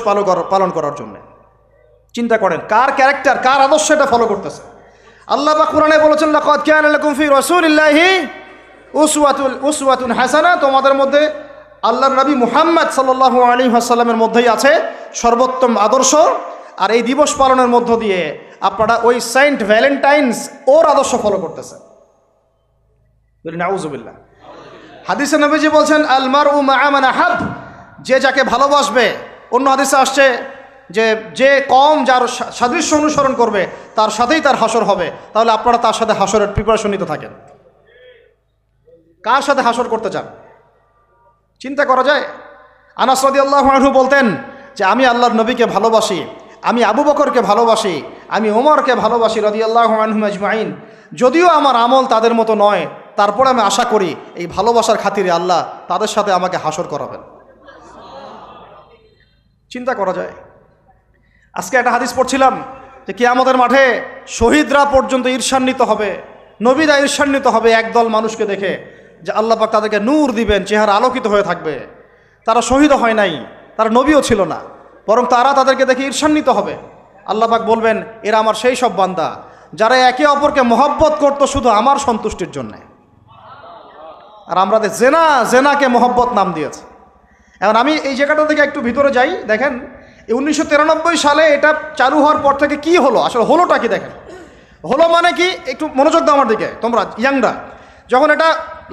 পালন করার জন্য। চিন্তা করেন কার ক্যারেক্টার, কার আদর্শ এটা ফলো করতেছে। আল্লাহ পাক কোরআনে বলেছেন, লাকাদ কানা লাকুম ফি রাসূলিল্লাহি উসওয়াতুন হাসানাহ, তোমাদের মধ্যে আল্লাহর নবী মুহাম্মদ সাল্লাল্লাহু আলাইহি ওয়াসাল্লামের মধ্যেই আছে সর্বোত্তম আদর্শ। আর এই দিবস পালনের মধ্য দিয়ে আপনারা ওই সেন্ট ভ্যালেন্টাইন্স ওর আদর্শ ফলো করতেছে। নাউযুবিল্লাহ। হাদিসে নবীজি বলছেন, আল মারউ মা'a মান আহাব, যে যাকে ভালোবাসবে। অন্য হাদিসে আসছে যে কম যার সাদৃশ্য অনুসরণ করবে তার সাথেই তার হাসর হবে। তাহলে আপনারা তার সাথে হাসরের প্রিপারেশন নিতে থাকেন। কার সাথে হাসর করতে চান? চিন্তা করা যায়। আনাস রাদিয়াল্লাহু আনহু বলতেন যে আমি আল্লাহর নবীকে ভালোবাসি, আমি আবু বকরকে ভালোবাসি, আমি ওমরকে ভালোবাসি রাদিয়াল্লাহু আনহুম আজমাইন। যদিও আমার আমল তাদের মতো নয়, তারপরে আমি আশা করি এই ভালোবাসার খাতিরে আল্লাহ তাদের সাথে আমাকে হাসর করাবেন। চিন্তা করা যায়। আজকে একটা হাদিস পড়ছিলাম যে কিয়ামতের মাঠে শহীদরা পর্যন্ত ঈর্ষান্বিত হবে, নবীরা ঈর্ষান্বিত হবে একদল মানুষকে দেখে, যে আল্লাহ পাক তাদেরকে নূর দিবেন, চেহারা আলোকিত হয়ে থাকবে। তারা শহীদও হয় নাই, তারা নবীও ছিল না, বরং তারা তাদেরকে দেখে ঈর্ষান্বিত হবে। আল্লাহ পাক বলবেন, এরা আমার সেই সব বান্দা যারা একে অপরকে মহব্বত করতো শুধু আমার সন্তুষ্টির জন্যে। আর আমরা জেনাকে মহব্বত নাম দিয়েছে। এখন আমি এই জায়গাটা থেকে একটু ভিতরে যাই। দেখেন 1993 সালে এটা চালু হওয়ার পর থেকে কি হলো, আসলে হলোটা কি দেখেন। হলো মানে কি, একটু মনোযোগ দাও আমার দিকে তোমরা ইয়াংরা। যখন এটা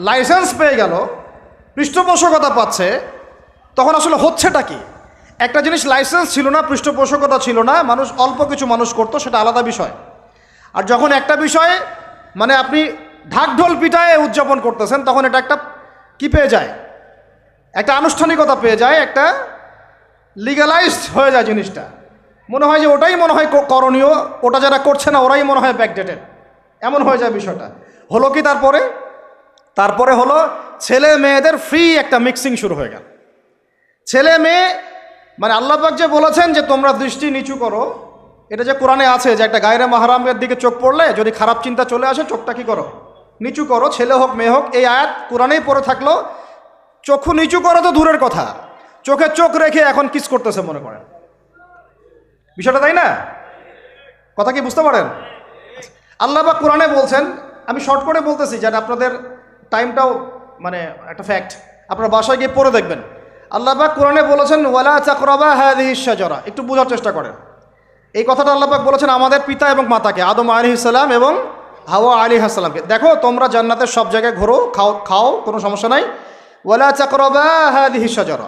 লাইসেন্স পেয়ে গেল, পৃষ্ঠপোষকতা পাচ্ছে, তখন আসলে হচ্ছেটা কি? একটা জিনিস লাইসেন্স ছিল না, পৃষ্ঠপোষকতা ছিল না, মানুষ অল্প কিছু মানুষ করতো, সেটা আলাদা বিষয়। আর যখন একটা বিষয়ে মানে আপনি ঢাকঢোল পিটায়ে উদযাপন করতেছেন, তখন এটা একটা কি পেয়ে যায়, একটা আনুষ্ঠানিকতা পেয়ে যায়, একটা লিগালাইজড হয়ে যায় জিনিসটা। মনে হয় যে ওটাই মনে হয় করণীয়, ওটা যারা করছে না ওরাই মনে হয় ব্যাকডেটেড, এমন হয়ে যায় বিষয়টা। হলো কি তারপরে হলো ছেলে মেয়েদের ফ্রি একটা মিক্সিং শুরু হয়ে গেল। ছেলে মেয়ে মানে আল্লাহ পাক যে বলেছেন যে তোমরা দৃষ্টি নিচু করো, এটা যে কোরআনে আছে যে একটা গায়রে মাহরামের দিকে চোখ পড়লে যদি খারাপ চিন্তা চলে আসে চোখটা কি করো, নিচু করো, ছেলে হোক মেয়ে হোক। এই আয়াত কোরআনেই পড়ে থাকলো, চক্ষু নিচু করো তো দূরের কথা, চোখে চোখ রেখে এখন কিস করতেছে মনে করেন বিষয়টা, তাই না? কথা কি বুঝতে পারেন? আল্লাহ পাক কোরআনে বলছেন, আমি শর্ট করে বলতেছি যেটা আপনাদের টাইমটাও মানে একটা ফ্যাক্ট, আপনার বাসায় গিয়ে পড়ে দেখবেন। আল্লাহ পাক কোরআনে বলেছেন, ওয়ালা তাকরাবা হাযিহিশ শাজারা। একটু বোঝার চেষ্টা করেন। এই কথাটা আল্লাহ পাক বলেছেন আমাদের পিতা এবং মাতাকে, আদম আলাইহিস সালাম এবং হাওয়া আলাইহিস সালামকে। দেখো তোমরা জান্নাতের সব জায়গায় ঘোরো, খাও, কোনো সমস্যা নাই। ওয়ালা তাকরাবা হাযিহিশ শাজারা,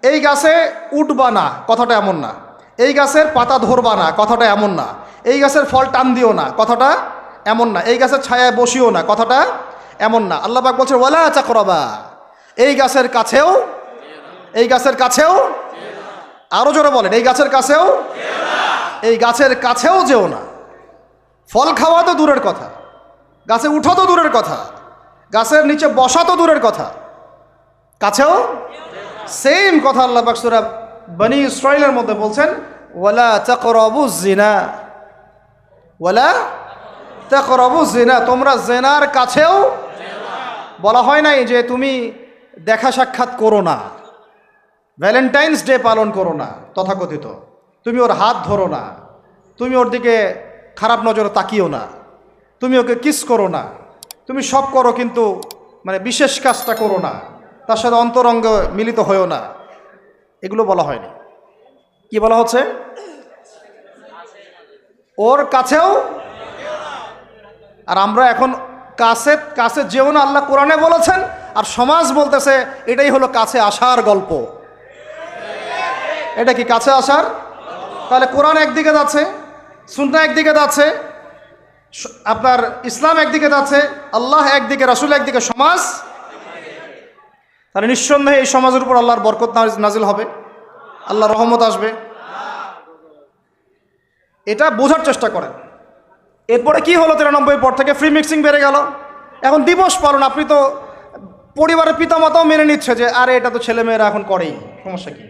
এই গাছে উঠবা না, কথাটা এমন না। এই গাছের পাতা ধরবা না, কথাটা এমন না। এই গাছের ফল টান দিও না, কথাটা এমন না, এই গাছের ছায়ায় বসিও না, কথাটা এমন না। আল্লাহ পাক বলছেন ওয়ালা তাকরাবা, এই গাছের কাছেও, এই গাছের কাছেও, আরো জোরে বলেন, এই গাছের কাছেও, এই গাছের কাছেও যেও না। ফল খাওয়া তো দূরের কথা, গাছে উঠা তো দূরের কথা, গাছের নিচে বসা তো দূরের কথা, কাছেও সেম কথা আল্লাহ পাক সূরা বনী ইসরাঈলের মধ্যে বলছেন ওয়ালা তাকরাবুজ জিনা, ওয়ালা তাকরাবুজ জিনা, তোমরা জিনার কাছেও, বলা হয় নাই যে তুমি দেখা সাক্ষাৎ করো না, ভ্যালেন্টাইন্স ডে পালন করো না তথাকথিত, তুমি ওর হাত ধরো না, তুমি ওর দিকে খারাপ নজরে তাকিও না, তুমি ওকে কিস করো না, তুমি সব করো কিন্তু মানে বিশেষ কাজটা করো না, তার সাথে অন্তরঙ্গ মিলিত হয়েও না, এগুলো বলা হয়নি। কি বলা হচ্ছে? ওর কাছেও। আর আমরা এখন কাছে কাছে যেও না আল্লাহ কোরআনে বলেছেন, আর সমাজ বলতেছে এটাই হলো কাছে আসার গল্প। এটা কি কাছে আসার? তাহলে কোরআন একদিকে যাচ্ছে, সুন্নাহ একদিকে যাচ্ছে, আপনার ইসলাম একদিকে যাচ্ছে, আল্লাহ একদিকে, রাসূল একদিকে, সমাজ। তাহলে নিঃসন্দেহে এই সমাজের উপর আল্লাহর বরকত নাজিল হবে, আল্লাহর রহমত আসবে, এটা বোঝার চেষ্টা করেন। এরপরে কি হলো? 93 পর থেকে ফ্রি মিক্সিং বেড়ে গেল। এখন দিবস পালন, আপনি তো পরিবারের পিতামাতাও মেনে নিচ্ছে যে আরে এটা তো ছেলেমেয়েরা এখন করেই, সমস্যা কি?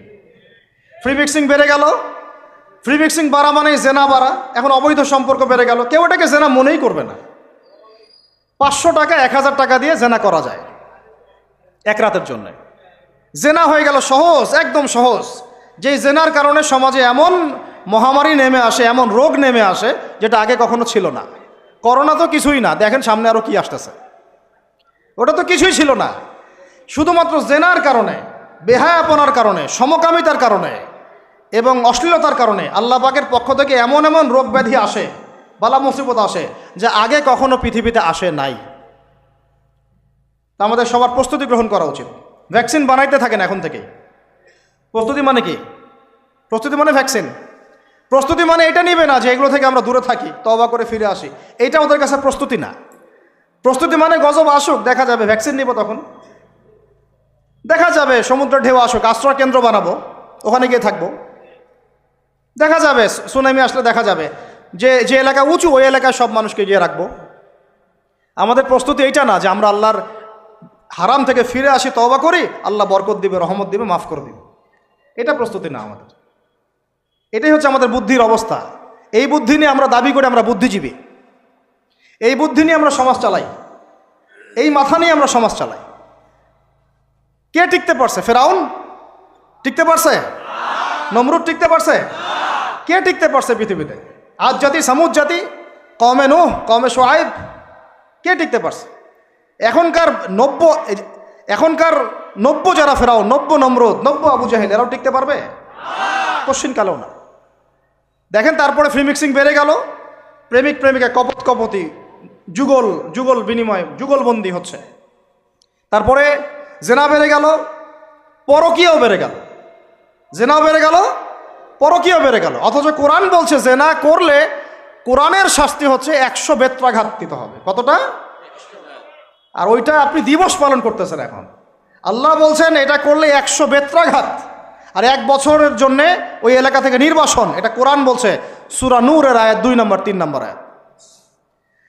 ফ্রি মিক্সিং বেড়ে গেল, ফ্রি মিক্সিং বাড়া মানেই জেনা বাড়া, এখন অবৈধ সম্পর্ক বেড়ে গেল, কেউ এটাকে জেনা মনেই করবে না। 500 টাকা 1000 টাকা দিয়ে জেনা করা যায় এক রাতের জন্য, জেনা হয়ে গেল সহজ, একদম সহজ। যেই জেনার কারণে সমাজে এমন মহামারী নেমে আসে, এমন রোগ নেমে আসে যেটা আগে কখনো ছিল না। করোনা তো কিছুই না, দেখেন সামনে আরো কি আসতেছে, ওটা তো কিছুই ছিল না। শুধুমাত্র জেনার কারণে, বেহায়াপনার কারণে, সমকামিতার কারণে এবং অশ্লীলতার কারণে আল্লাহ পাকের পক্ষ থেকে এমন এমন রোগ ব্যাধি আসে, বালা মুসিবত আসে, যা আগে কখনো পৃথিবীতে আসে নাই। তা আমাদের সবার প্রস্তুতি গ্রহণ করা উচিত। ভ্যাকসিন বানাইতে থাকেন এখন থেকেই। প্রস্তুতি মানে কি? প্রস্তুতি মানে ভ্যাকসিন। প্রস্তুতি মানে এটা নিবে না যে এগুলো থেকে আমরা দূরে থাকি, তওবা করে ফিরে আসি, এইটা ওদের কাছে প্রস্তুতি না। প্রস্তুতি মানে গজব আসুক, দেখা যাবে, ভ্যাকসিন নিব তখন দেখা যাবে, সমুদ্রের ঢেউ আসুক, আশ্রয় কেন্দ্র বানাবো, ওখানে গিয়ে থাকবো, দেখা যাবে, সুনামি আসলে দেখা যাবে যে যে এলাকা উঁচু ওই এলাকায় সব মানুষকে গিয়ে রাখবো। আমাদের প্রস্তুতি এইটা না যে আমরা আল্লাহর হারাম থেকে ফিরে আসি, তওবা করি, আল্লাহ বরকত দিবে, রহমত দিবে, মাফ করে দিবে, এটা প্রস্তুতি না আমাদের। এটাই হচ্ছে আমাদের বুদ্ধির অবস্থা। এই বুদ্ধি নিয়ে আমরা দাবি করি আমরা বুদ্ধিজীবী, এই বুদ্ধি নিয়ে আমরা সমাজ চালাই, এই মাথা নিয়ে আমরা সমাজ চালাই। কে টিকতে পারছে? ফেরাউন টিকতে পারছে? নমরুদ টিকতে পারছে? কে টিকতে পারছে পৃথিবীতে? আদ জাতি, সামুদ জাতি, কওমে নূহ, কওমে শুআয়ব, কে টিকতে পারছে? এখনকার নব্য যারা ফেরাউন, নব্য নমরুদ, নব্য আবু জাহেল, এরাও টিকতে পারবে? কোশ্চিনকালেও না। দেখেন তারপরে ফ্রি মিক্সিং বেড়ে গেল, প্রেমিক প্রেমিকা কপত কপতি, যুগল বিনিময়, যুগলবন্দি হচ্ছে। তারপরে জেনা বেড়ে গেল, পরকীয়াও বেড়ে গেল, জেনাও বেড়ে গেল, পরকীয়াও বেড়ে গেল। অথচ কোরআন বলছে জেনা করলে কোরআনের শাস্তি হচ্ছে 100 বেত্রাঘাত দিতে হবে। কতটা? আর ওইটা আপনি দিবস পালন করতেছেন এখন। আল্লাহ বলছেন এটা করলে 100 বেত্রাঘাত, আর 1 বছরের জন্যে ওই এলাকা থেকে নির্বাসন। এটা কোরআন বলছে, সূরা নূরের আয়াত 2 নম্বর 3 নম্বর আয়াত।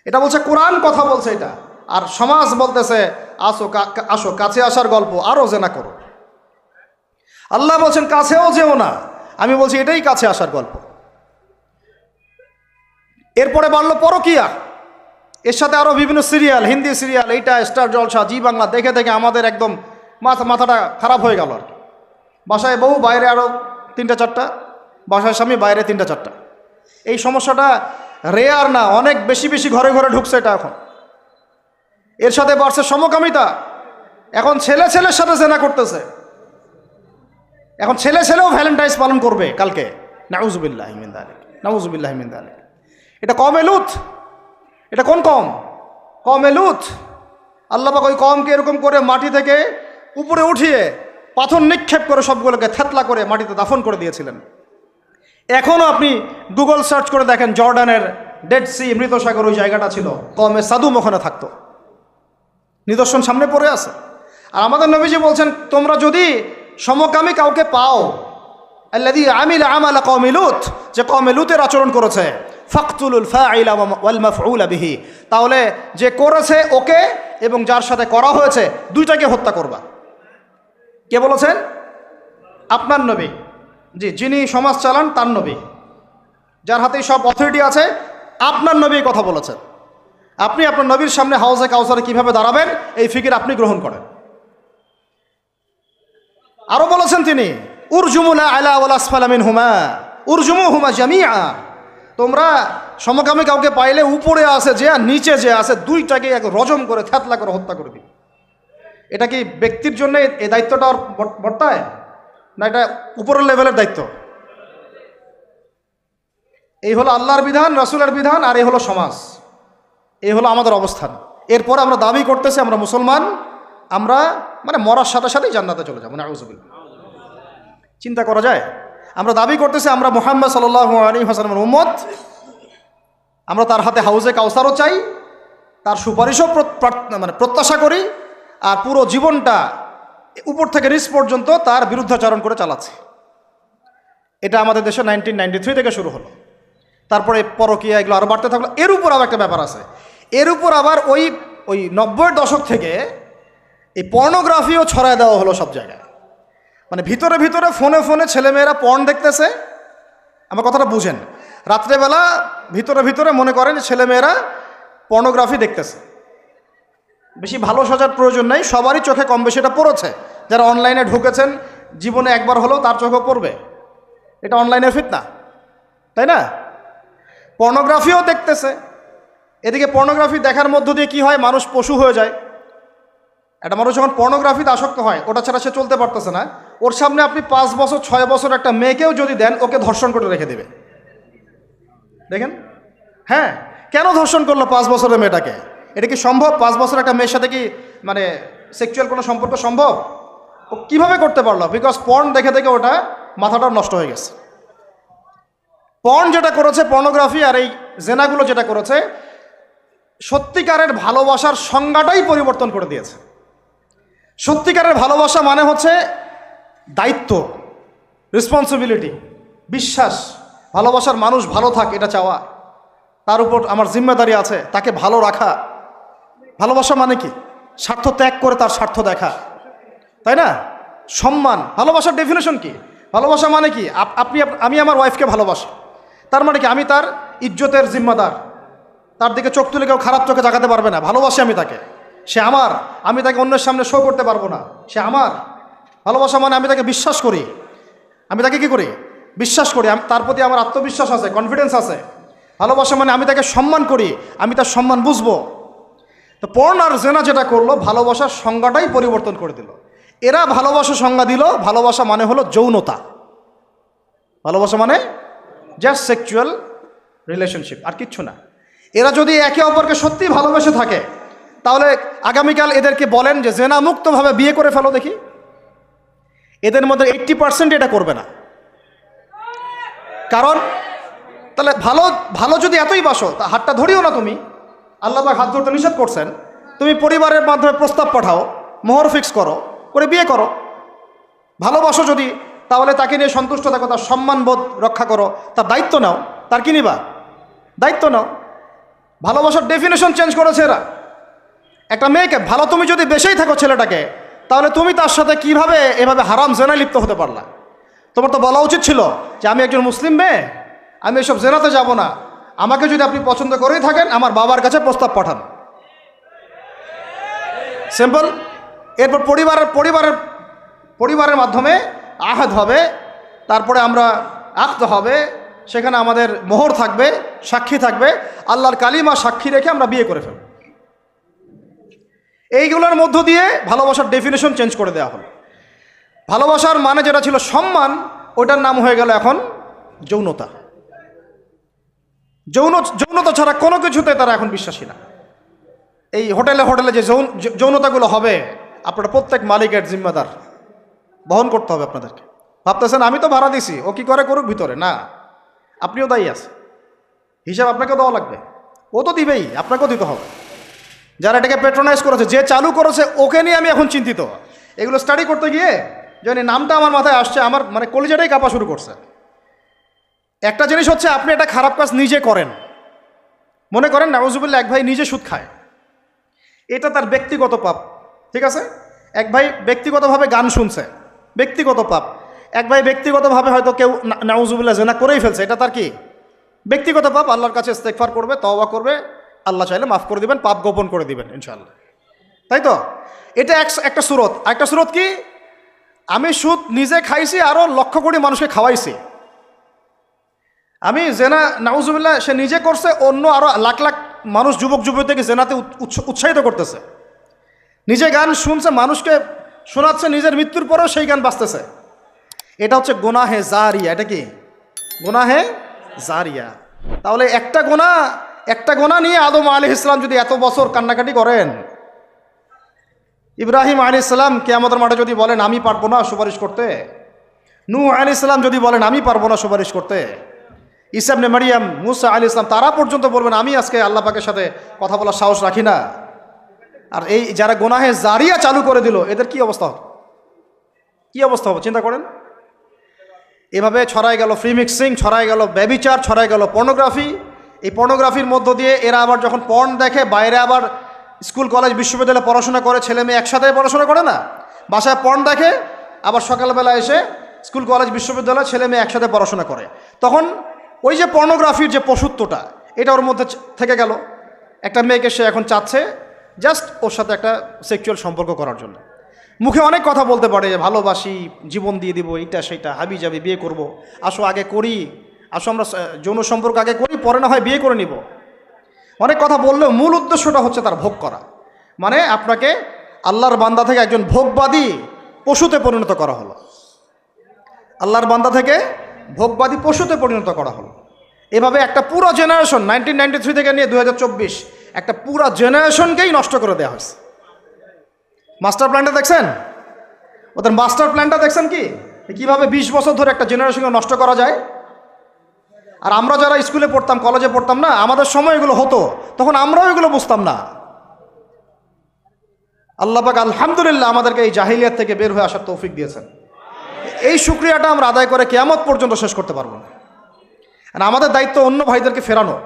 এটা বলছে কোরআন, কথা বলছে এটা। আর সমাজ বলতেছে আসো কাছে আসার গল্প, আরো জেনা করো। আল্লাহ বলছেন কাছেও যেও না, আমি বলছি এটাই কাছে আসার গল্প। এরপরে বাড়লো পরকীয়া, এর সাথে আরো বিভিন্ন সিরিয়াল, হিন্দি সিরিয়াল, এইটা স্টার জলসা, জি বাংলা দেখে দেখে আমাদের একদম মাথাটা খারাপ হয়ে গেল আর কি। বাসায় বউ, বাইরে আরো 3টা 4টা, বাসায় স্বামী, বাইরে 3টা 4টা। এই সমস্যাটা রেয়ার না, অনেক বেশি বেশি ঘরে ঘরে ঢুকছে এটা এখন। এর সাথে বাড়ছে সমকামিতা, এখন ছেলে ছেলের সাথে জেনা করতেছে, এখন ছেলে ছেলেও ভ্যালেন্টাইন্স পালন করবে কালকে। নাউজুবিল্লাহি মিন যালিক, নাউজুবিল্লাহি মিন যালিক। এটা কওমে লূত, এটা কোন কওম? কওমে লূত। আল্লাহ পাক ওই কওমকে এরকম করে মাটি থেকে উপরে উঠিয়ে পাথর নিক্ষেপ করে সবগুলোকে থেতলা করে মাটিতে দাফন করে দিয়েছিলেন। এখনও আপনি গুগল সার্চ করে দেখেন জর্ডানের ডেড সি, মৃত সাগর, ওই জায়গাটা ছিল, কমে সাদুম ওখানে থাকতো। নিদর্শন সামনে পড়ে আছে। আর আমাদের নবীজি বলছেন, তোমরা যদি সমকামী কাউকে পাও, আল্লাযী আমিলা আমালা কওমি লূত, যে কওমে লূতের আচরণ করেছে, ফাকতুলুল ফাইলা ওয়াল মাফউলা বিহি, তাহলে যে করেছে ওকে এবং যার সাথে করা হয়েছে দুইটাকে হত্যা করবা। কে বলেছেন? আপনার নবী। জি, যিনি সমাজ চালান তার নবী, যার হাতেই সব অথরিটি আছে, আপনার নবী কথা বলেছেন। আপনি আপনার নবীর সামনে হাউজে কাউসারে কিভাবে দাঁড়াবেন এই ফিকির আপনি গ্রহণ করেন। আরো বলেছেন তিনি, উরজুমুনা আলা ওয়াল আসফালা মিনহুমা উরজুমুহুমা জামিআ, তোমরা সমকামী কাউকে পাইলে উপরে আছে যে আর নিচে যে আছে দুইটাকে এক রজম করে থ্যাতলা করে হত্যা করে দিবে। এটা কি ব্যক্তির জন্য এই দায়িত্বটা বর্তায়, না এটা উপরের লেভেলের দায়িত্ব? এই হলো আল্লাহর বিধান, রাসূলের বিধান, আর এই হলো সমাজ, এই হলো আমাদের অবস্থান। এরপর আমরা দাবি করতেছি আমরা মুসলমান, আমরা মানে মরার সাথে সাথেই জান্নাতে চলে যাবো, নাউযুবিল্লাহ। চিন্তা করা যায়? আমরা দাবি করতেছি আমরা মুহাম্মদ সাল্লাল্লাহু আলাইহি ওয়াসাল্লামের উম্মত, আমরা তার হাতে হাউজে কাউসারও চাই, তার সুপারিশও মানে প্রত্যাশা করি, আর পুরো জীবনটা উপর থেকে নিচ পর্যন্ত তার বিরুদ্ধাচরণ করে চালাচ্ছে। এটা আমাদের দেশে 1993 থেকে শুরু হলো, তারপরে পরকীয়া এগুলো আরও বাড়তে থাকলো। এর উপর আবার একটা ব্যাপার আছে, এর উপর আবার ওই 90-এর দশক থেকে এই পর্নোগ্রাফিও ছড়ায় দেওয়া হলো সব জায়গায়। মানে ভিতরে ভিতরে ফোনে ফোনে ছেলেমেয়েরা পর্ন দেখতেছে। আমার কথাটা বুঝেন, রাত্রেবেলা ভিতরে ভিতরে মনে করেন ছেলেমেয়েরা পর্নোগ্রাফি দেখতেছে। বেশি ভালো সাজার প্রয়োজন নাই, সবারই চোখে কম বেশি এটা পড়েছে। যারা অনলাইনে ঢুকেছেন জীবনে একবার হলেও তার চোখে পড়বে, এটা অনলাইনের ফিতনা, তাই না? পর্নোগ্রাফিও দেখতেছে। এদিকে পর্নোগ্রাফি দেখার মধ্য দিয়ে কি হয়, মানুষ পশু হয়ে যায়। একটা মানুষ যখন পর্নোগ্রাফিতে আসক্ত হয়, ওটা ছাড়া সে চলতে পারতেছে না। ওর সামনে আপনি 5 বছর 6 বছর একটা মেয়েকেও যদি দেন, ওকে ধর্ষণ করে রেখে দেবে। দেখেন, হ্যাঁ, কেন ধর্ষণ করলো 5 বছরের মেয়েটাকে? এটা কি সম্ভব? 5 বছর একটা মেয়ের সাথে কি মানে সেক্সুয়াল কোনো সম্পর্ক সম্ভব? ও কিভাবে করতে পারলো? বিকজ পর্ন দেখে দেখে ওটা মাথাটা নষ্ট হয়ে গেছে। পর্ন যেটা করেছে, পর্নোগ্রাফি আর এই জেনাগুলো যেটা করেছে, সত্যিকারের ভালোবাসার সংজ্ঞাটাই পরিবর্তন করে দিয়েছে। সত্যিকারের ভালোবাসা মানে হচ্ছে দায়িত্ব, রেসপন্সিবিলিটি, বিশ্বাস। ভালোবাসার মানুষ ভালো থাক এটা চাওয়া, তার উপর আমার জিম্মেদারি আছে, তাকে ভালো রাখা। ভালোবাসা মানে কি? স্বার্থ ত্যাগ করে তার স্বার্থ দেখা, তাই না? সম্মান। ভালোবাসার ডেফিনেশন কি? ভালোবাসা মানে কি? আমি আমার ওয়াইফকে ভালোবাসি, তার মানে কি আমি তার ইজ্জতের জিম্মাদার, তার দিকে চোখ তুলে কেউ খারাপ চোখে তাকাতে পারবে না। ভালোবাসি আমি তাকে, সে আমার, আমি তাকে অন্যের সামনে শো করতে পারবো না, সে আমার। ভালোবাসা মানে আমি তাকে বিশ্বাস করি, আমি তাকে কি করি? বিশ্বাস করি, তার প্রতি আমার আত্মবিশ্বাস আছে, কনফিডেন্স আছে। ভালোবাসা মানে আমি তাকে সম্মান করি, আমি তার সম্মান বুঝবো। তো পর্ন আর জেনা যেটা করলো, ভালোবাসার সংজ্ঞাটাই পরিবর্তন করে দিল। এরা ভালোবাসার সংজ্ঞা দিল, ভালোবাসা মানে হলো যৌনতা। ভালোবাসা মানে জাস্ট সেক্সুয়াল রিলেশনশিপ, আর কিচ্ছু না। এরা যদি একে অপরকে সত্যি ভালোবেসে থাকে, তাহলে আগামীকাল এদেরকে বলেন যে জেনা মুক্তভাবে বিয়ে করে ফেলো দেখি, এদের মধ্যে 80% এটা করবে না। কারণ তাহলে ভালো ভালো যদি এতই বাসো, তা হাতটা ধরিও না তুমি। আল্লাহ পাক হাত ধরতে নিষেধ করছেন। তুমি পরিবারের মাধ্যমে প্রস্তাব পাঠাও, মোহর ফিক্স করো, করে বিয়ে করো। ভালোবাসো যদি, তাহলে তাকে নিয়ে সন্তুষ্ট থাকো, তার সম্মানবোধ রক্ষা করো, তার দায়িত্ব নাও। তার কি নিবা? দায়িত্ব নাও। ভালোবাসার ডেফিনেশন চেঞ্জ করেছে এরা। একটা মেয়েকে ভালো তুমি যদি বেশেই থাকো ছেলেটাকে, তাহলে তুমি তার সাথে কিভাবে এভাবে হারাম জেনায় লিপ্ত হতে পারলা? তোমার তো বলা উচিত ছিল যে আমি একজন মুসলিম মেয়ে, আমি এসব জেনাতে যাব না। আমাকে যদি আপনি পছন্দ করেই থাকেন, আমার বাবার কাছে প্রস্তাব পাঠান। সিম্পল। এরপর পরিবারের মাধ্যমে আহাদ হবে, তারপরে আমরা আক্ত হবে, সেখানে আমাদের মোহর থাকবে, সাক্ষী থাকবে, আল্লাহর কালিমা সাক্ষী রেখে আমরা বিয়ে করে ফেলব। এইগুলোর মধ্য দিয়ে ভালোবাসার ডেফিনেশন চেঞ্জ করে দেওয়া হলো। ভালোবাসার মানে যেটা ছিল সম্মান, ওটার নাম হয়ে গেল এখন যৌনতা। যৌনতা ছাড়া কোনো কিছুতে তারা এখন বিশ্বাসী না। এই হোটেলে যে যৌনতাগুলো হবে, আপনারা প্রত্যেক মালিকের জিম্মাদার, বহন করতে হবে আপনাদেরকে। ভাবতেছেন আমি তো ভাড়া দিছি, ও কি করে করুক ভিতরে, না, আপনিও দায়ী আছে। হিসাব আপনাকেও দেওয়া লাগবে, ও তো দিবেই, আপনাকেও দিতে হবে। যারা এটাকে পেট্রোনাইজ করেছে, যে চালু করেছে, ওকে নিয়ে আমি এখন চিন্তিত। এগুলো স্টাডি করতে গিয়ে জানি নামটা আমার মাথায় আসছে, আমার মানে কলিজাটাই কাঁপা শুরু করছে। একটা জিনিস হচ্ছে আপনি একটা খারাপ কাজ নিজে করেন, মনে করেন নাউজুবিল্লাহ এক ভাই নিজে সুদ খায়, এটা তার ব্যক্তিগত পাপ, ঠিক আছে। এক ভাই ব্যক্তিগতভাবে গান শুনছে, ব্যক্তিগত পাপ। এক ভাই ব্যক্তিগতভাবে হয়তো কেউ নাউজুবিল্লাহ জেনা করেই ফেলছে, এটা তার কি ব্যক্তিগত পাপ। আল্লাহর কাছে ইস্তেগফার করবে, তওবা করবে, আল্লাহ চাইলে মাফ করে দিবেন, পাপ গোপন করে দিবেন ইনশাআল্লাহ, তাই তো। এটা একটা সুরত। একটা সুরত কি, আমি সুদ নিজে খাইছি, আরও লক্ষ কোটি মানুষকে খাওয়াইছি। আমি জেনা নাউজুবিল্লাহ সে নিজে করছে, অন্য আরও লাখ লাখ মানুষ, যুবক যুবতীকে জেনাতে উৎসাহিত করতেছে। নিজে গান শুনছে, মানুষকে শোনাচ্ছে, নিজের মৃত্যুর পরেও সেই গান বাজতেছে। এটা হচ্ছে গুনাহে জারিয়া। এটা কি গুনাহে জারিয়া। তাহলে একটা গোনা নিয়ে আদম আলাইহিস সালাম যদি এত বছর কান্নাকাটি করেন, ইব্রাহিম আলাইহিস সালাম কিয়ামতের মাঠে যদি বলেন আমি পারবো না সুপারিশ করতে, নূহ আলাইহিস সালাম যদি বলেন আমি পারবো না সুপারিশ করতে, ঈসা ইবনে মারইয়াম, মুসা আলাইহিস সালাম তারা পর্যন্ত বলবেন আমি আজকে আল্লাহ পাকের সাথে কথা বলার সাহস রাখি না, আর এই যারা গুনাহে জারিয়া চালু করে দিল, এদের কি অবস্থা হবে? কি অবস্থা হবে চিন্তা করেন। এভাবে ছড়াই গেল ফ্রি মিক্সিং, ছড়াই গেল ব্যভিচার, ছড়াই গেল পর্নোগ্রাফি। এই পর্নোগ্রাফির মধ্য দিয়ে এরা আবার যখন পর্ন দেখে, বাইরে আবার স্কুল কলেজ বিশ্ববিদ্যালয়ে পড়াশোনা করে, ছেলে মেয়ে একসাথে পড়াশোনা করে না, বাসায় পর্ন দেখে, আবার সকালবেলা এসে স্কুল কলেজ বিশ্ববিদ্যালয়ে ছেলে মেয়ে একসাথে পড়াশোনা করে। তখন ওই যে পর্নোগ্রাফির যে পশুত্বটা, এটা ওর মধ্যে থেকে গেল। একটা মেয়েকে সে এখন চাচ্ছে জাস্ট ওর সাথে একটা সেক্সুয়াল সম্পর্ক করার জন্য। মুখে অনেক কথা বলতে পারে, ভালোবাসি, জীবন দিয়ে দিব, এইটা সেইটা, হাবি যাবি, বিয়ে করব, আসো আগে করি, আসো আমরা যৌন সম্পর্ক আগে করি, পরে না হয় বিয়ে করে নিব। অনেক কথা বললেও মূল উদ্দেশ্যটা হচ্ছে তার ভোগ করা। মানে আপনাকে আল্লাহর বান্দা থেকে একজন ভোগবাদী পশুতে পরিণত করা হলো। আল্লাহর বান্দা থেকে ভোগবাদী পশুতে পরিণত করা হলো। এভাবে একটা পুরো জেনারেশন 1993 থেকে নিয়ে 2024 একটা পুরো জেনারেশনকেই নষ্ট করে দেওয়া হয়েছে। মাস্টার প্ল্যানটা দেখছেন? ওদের মাস্টার প্ল্যানটা দেখছেন কি কিভাবে 20 বছর ধরে একটা জেনারেশনকে নষ্ট করা যায়। আর আমরা যারা স্কুলে পড়তাম, কলেজে পড়তাম না, আমাদের সময় এগুলো হতো, তখন আমরাও এগুলো বুঝতাম না। আল্লাহ পাক আলহামদুলিল্লাহ আমাদেরকে এই জাহিলিয়াত থেকে বের হয়ে আসার তৌফিক দিয়েছেন। এই শুকরিয়াটা আমরা আদায় করে কিয়ামত পর্যন্ত শেষ করতে পারবো না। আর আমাদের দায়িত্ব অন্য ভাইদেরকে ফেরানো,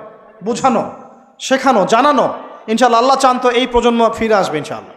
বোঝানো, শেখানো, জানানো। ইনশাআল্লাহ আল্লাহ চান তো এই প্রজন্ম ফিরে আসবে ইনশাআল্লাহ।